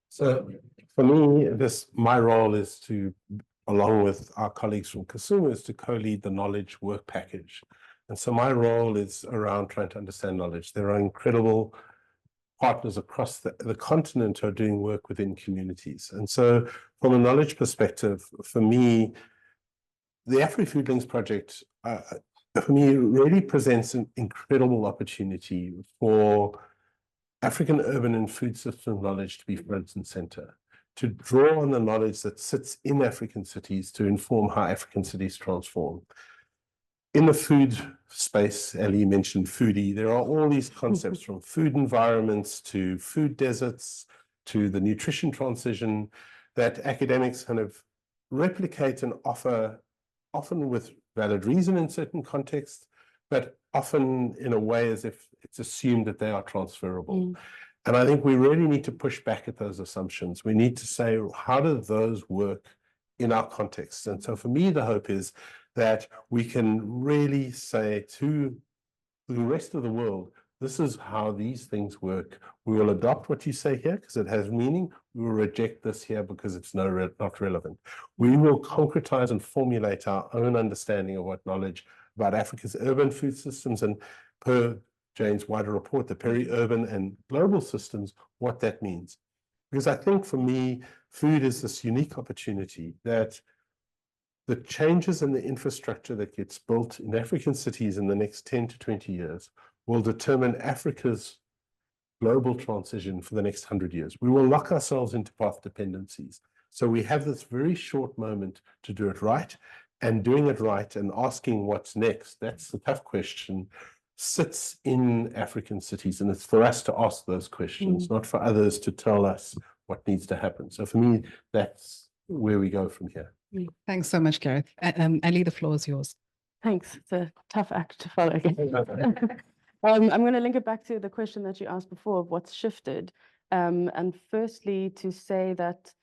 So for me, my role is to, along with our colleagues from Kisumu, is to co-lead the knowledge work package. And so my role is around trying to understand knowledge. There are incredible partners across the continent who are doing work within communities. And so from a knowledge perspective, for me, the AfriFood Links project, for me, really presents an incredible opportunity for African urban and food system knowledge to be front and center, to draw on the knowledge that sits in African cities to inform how African cities transform. In the food space, Ellie mentioned foodie, there are all these concepts from food environments to food deserts to the nutrition transition that academics kind of replicate and offer, often with valid reason in certain contexts, but often in a way as if it's assumed that they are transferable. And I think we really need to push back at those assumptions. We need to say, how do those work in our context? And so for me, the hope is that we can really say to the rest of the world, this is how these things work. We will adopt what you say here because it has meaning. We will reject this here because it's not relevant. We will concretize and formulate our own understanding of what knowledge about Africa's urban food systems, and per Jane's wider report, the peri-urban and global systems, what that means. Because I think for me, food is this unique opportunity that the changes in the infrastructure that gets built in African cities in the next 10 to 20 years will determine Africa's global transition for the next 100 years. We will lock ourselves into path dependencies. So we have this very short moment to do it right, and doing it right and asking what's next, that's the tough question, sits in African cities. And it's for us to ask those questions, not for others to tell us what needs to happen. So for me, that's where we go from here. Thanks so much, Gareth. Ali, the floor is yours. Thanks. It's a tough act to follow again. I'm going to link it back to the question that you asked before of what's shifted. And firstly, to say that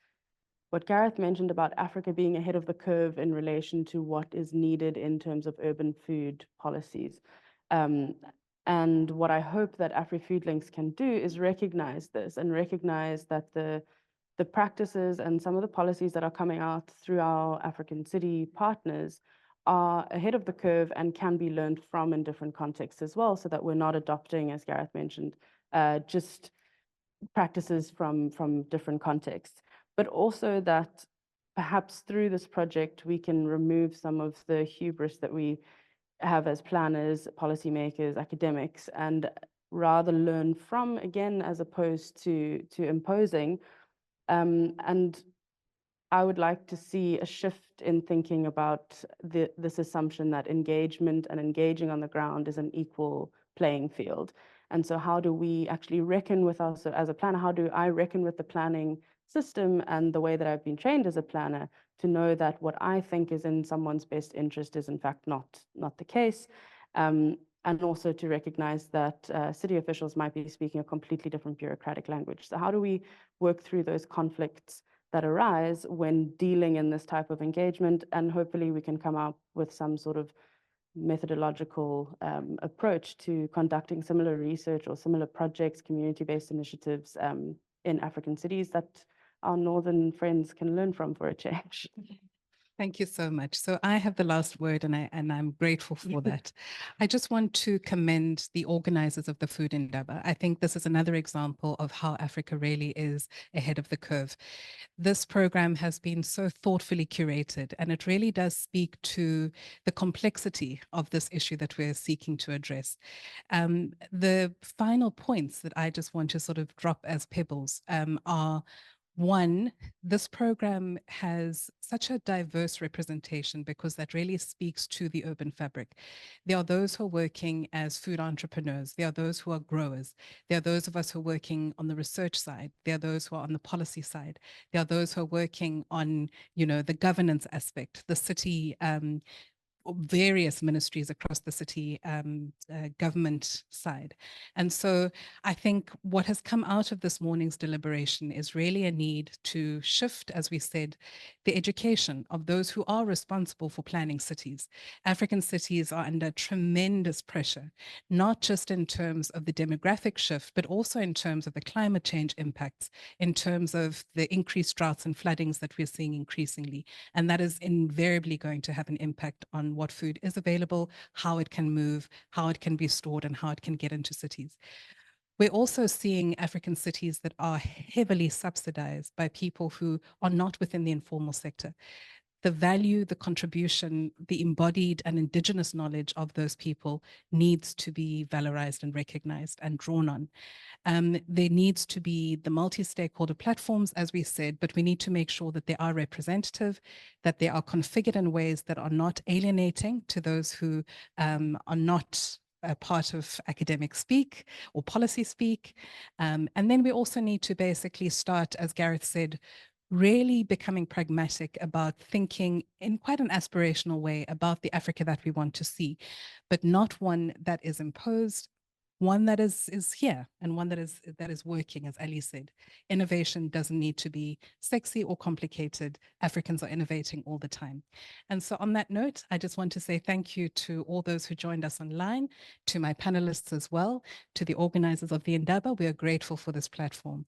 what Gareth mentioned about Africa being ahead of the curve in relation to what is needed in terms of urban food policies. And what I hope that AfriFood Links can do is recognize this and recognize that the practices and some of the policies that are coming out through our African city partners are ahead of the curve and can be learned from in different contexts as well, so that we're not adopting, as Gareth mentioned, just practices from different contexts, but also that perhaps through this project, we can remove some of the hubris that we have as planners, policymakers, academics, and rather learn from, again, as opposed to imposing. And I would like to see a shift in thinking about this assumption that engagement and engaging on the ground is an equal playing field. And so how do we actually reckon with us as a planner? How do I reckon with the planning system and the way that I've been trained as a planner to know that what I think is in someone's best interest is in fact not the case? And also to recognize that city officials might be speaking a completely different bureaucratic language. So how do we work through those conflicts that arise when dealing in this type of engagement? And hopefully we can come up with some sort of methodological approach to conducting similar research or similar projects, community-based initiatives in African cities that our northern friends can learn from for a change. Thank you so much. So I have the last word, and I'm grateful for that. I just want to commend the organizers of the Food Indaba. I think this is another example of how Africa really is ahead of the curve. This program has been so thoughtfully curated, and it really does speak to the complexity of this issue that we're seeking to address. The final points that I just want to sort of drop as pebbles are: one, this program has such a diverse representation because that really speaks to the urban fabric. There are those who are working as food entrepreneurs. There are those who are growers. There are those of us who are working on the research side. There are those who are on the policy side. There are those who are working on, the governance aspect, the city, various ministries across the city government side. And so I think what has come out of this morning's deliberation is really a need to shift, as we said, the education of those who are responsible for planning cities. African cities are under tremendous pressure, not just in terms of the demographic shift, but also in terms of the climate change impacts, in terms of the increased droughts and floodings that we're seeing increasingly. And that is invariably going to have an impact on what food is available, how it can move, how it can be stored, and how it can get into cities. We're also seeing African cities that are heavily subsidized by people who are not within the informal sector. The value, the contribution, the embodied and indigenous knowledge of those people needs to be valorized and recognized and drawn on. There needs to be the multi-stakeholder platforms, as we said, but we need to make sure that they are representative, that they are configured in ways that are not alienating to those who are not a part of academic speak or policy speak. And then we also need to basically start, as Gareth said, really becoming pragmatic about thinking in quite an aspirational way about the Africa that we want to see, but not one that is imposed, one that is here, and one that is working, as Ali said. Innovation doesn't need to be sexy or complicated. Africans are innovating all the time. And so on that note, I just want to say thank you to all those who joined us online, to my panelists as well, to the organizers of the Indaba. We are grateful for this platform.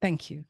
Thank you.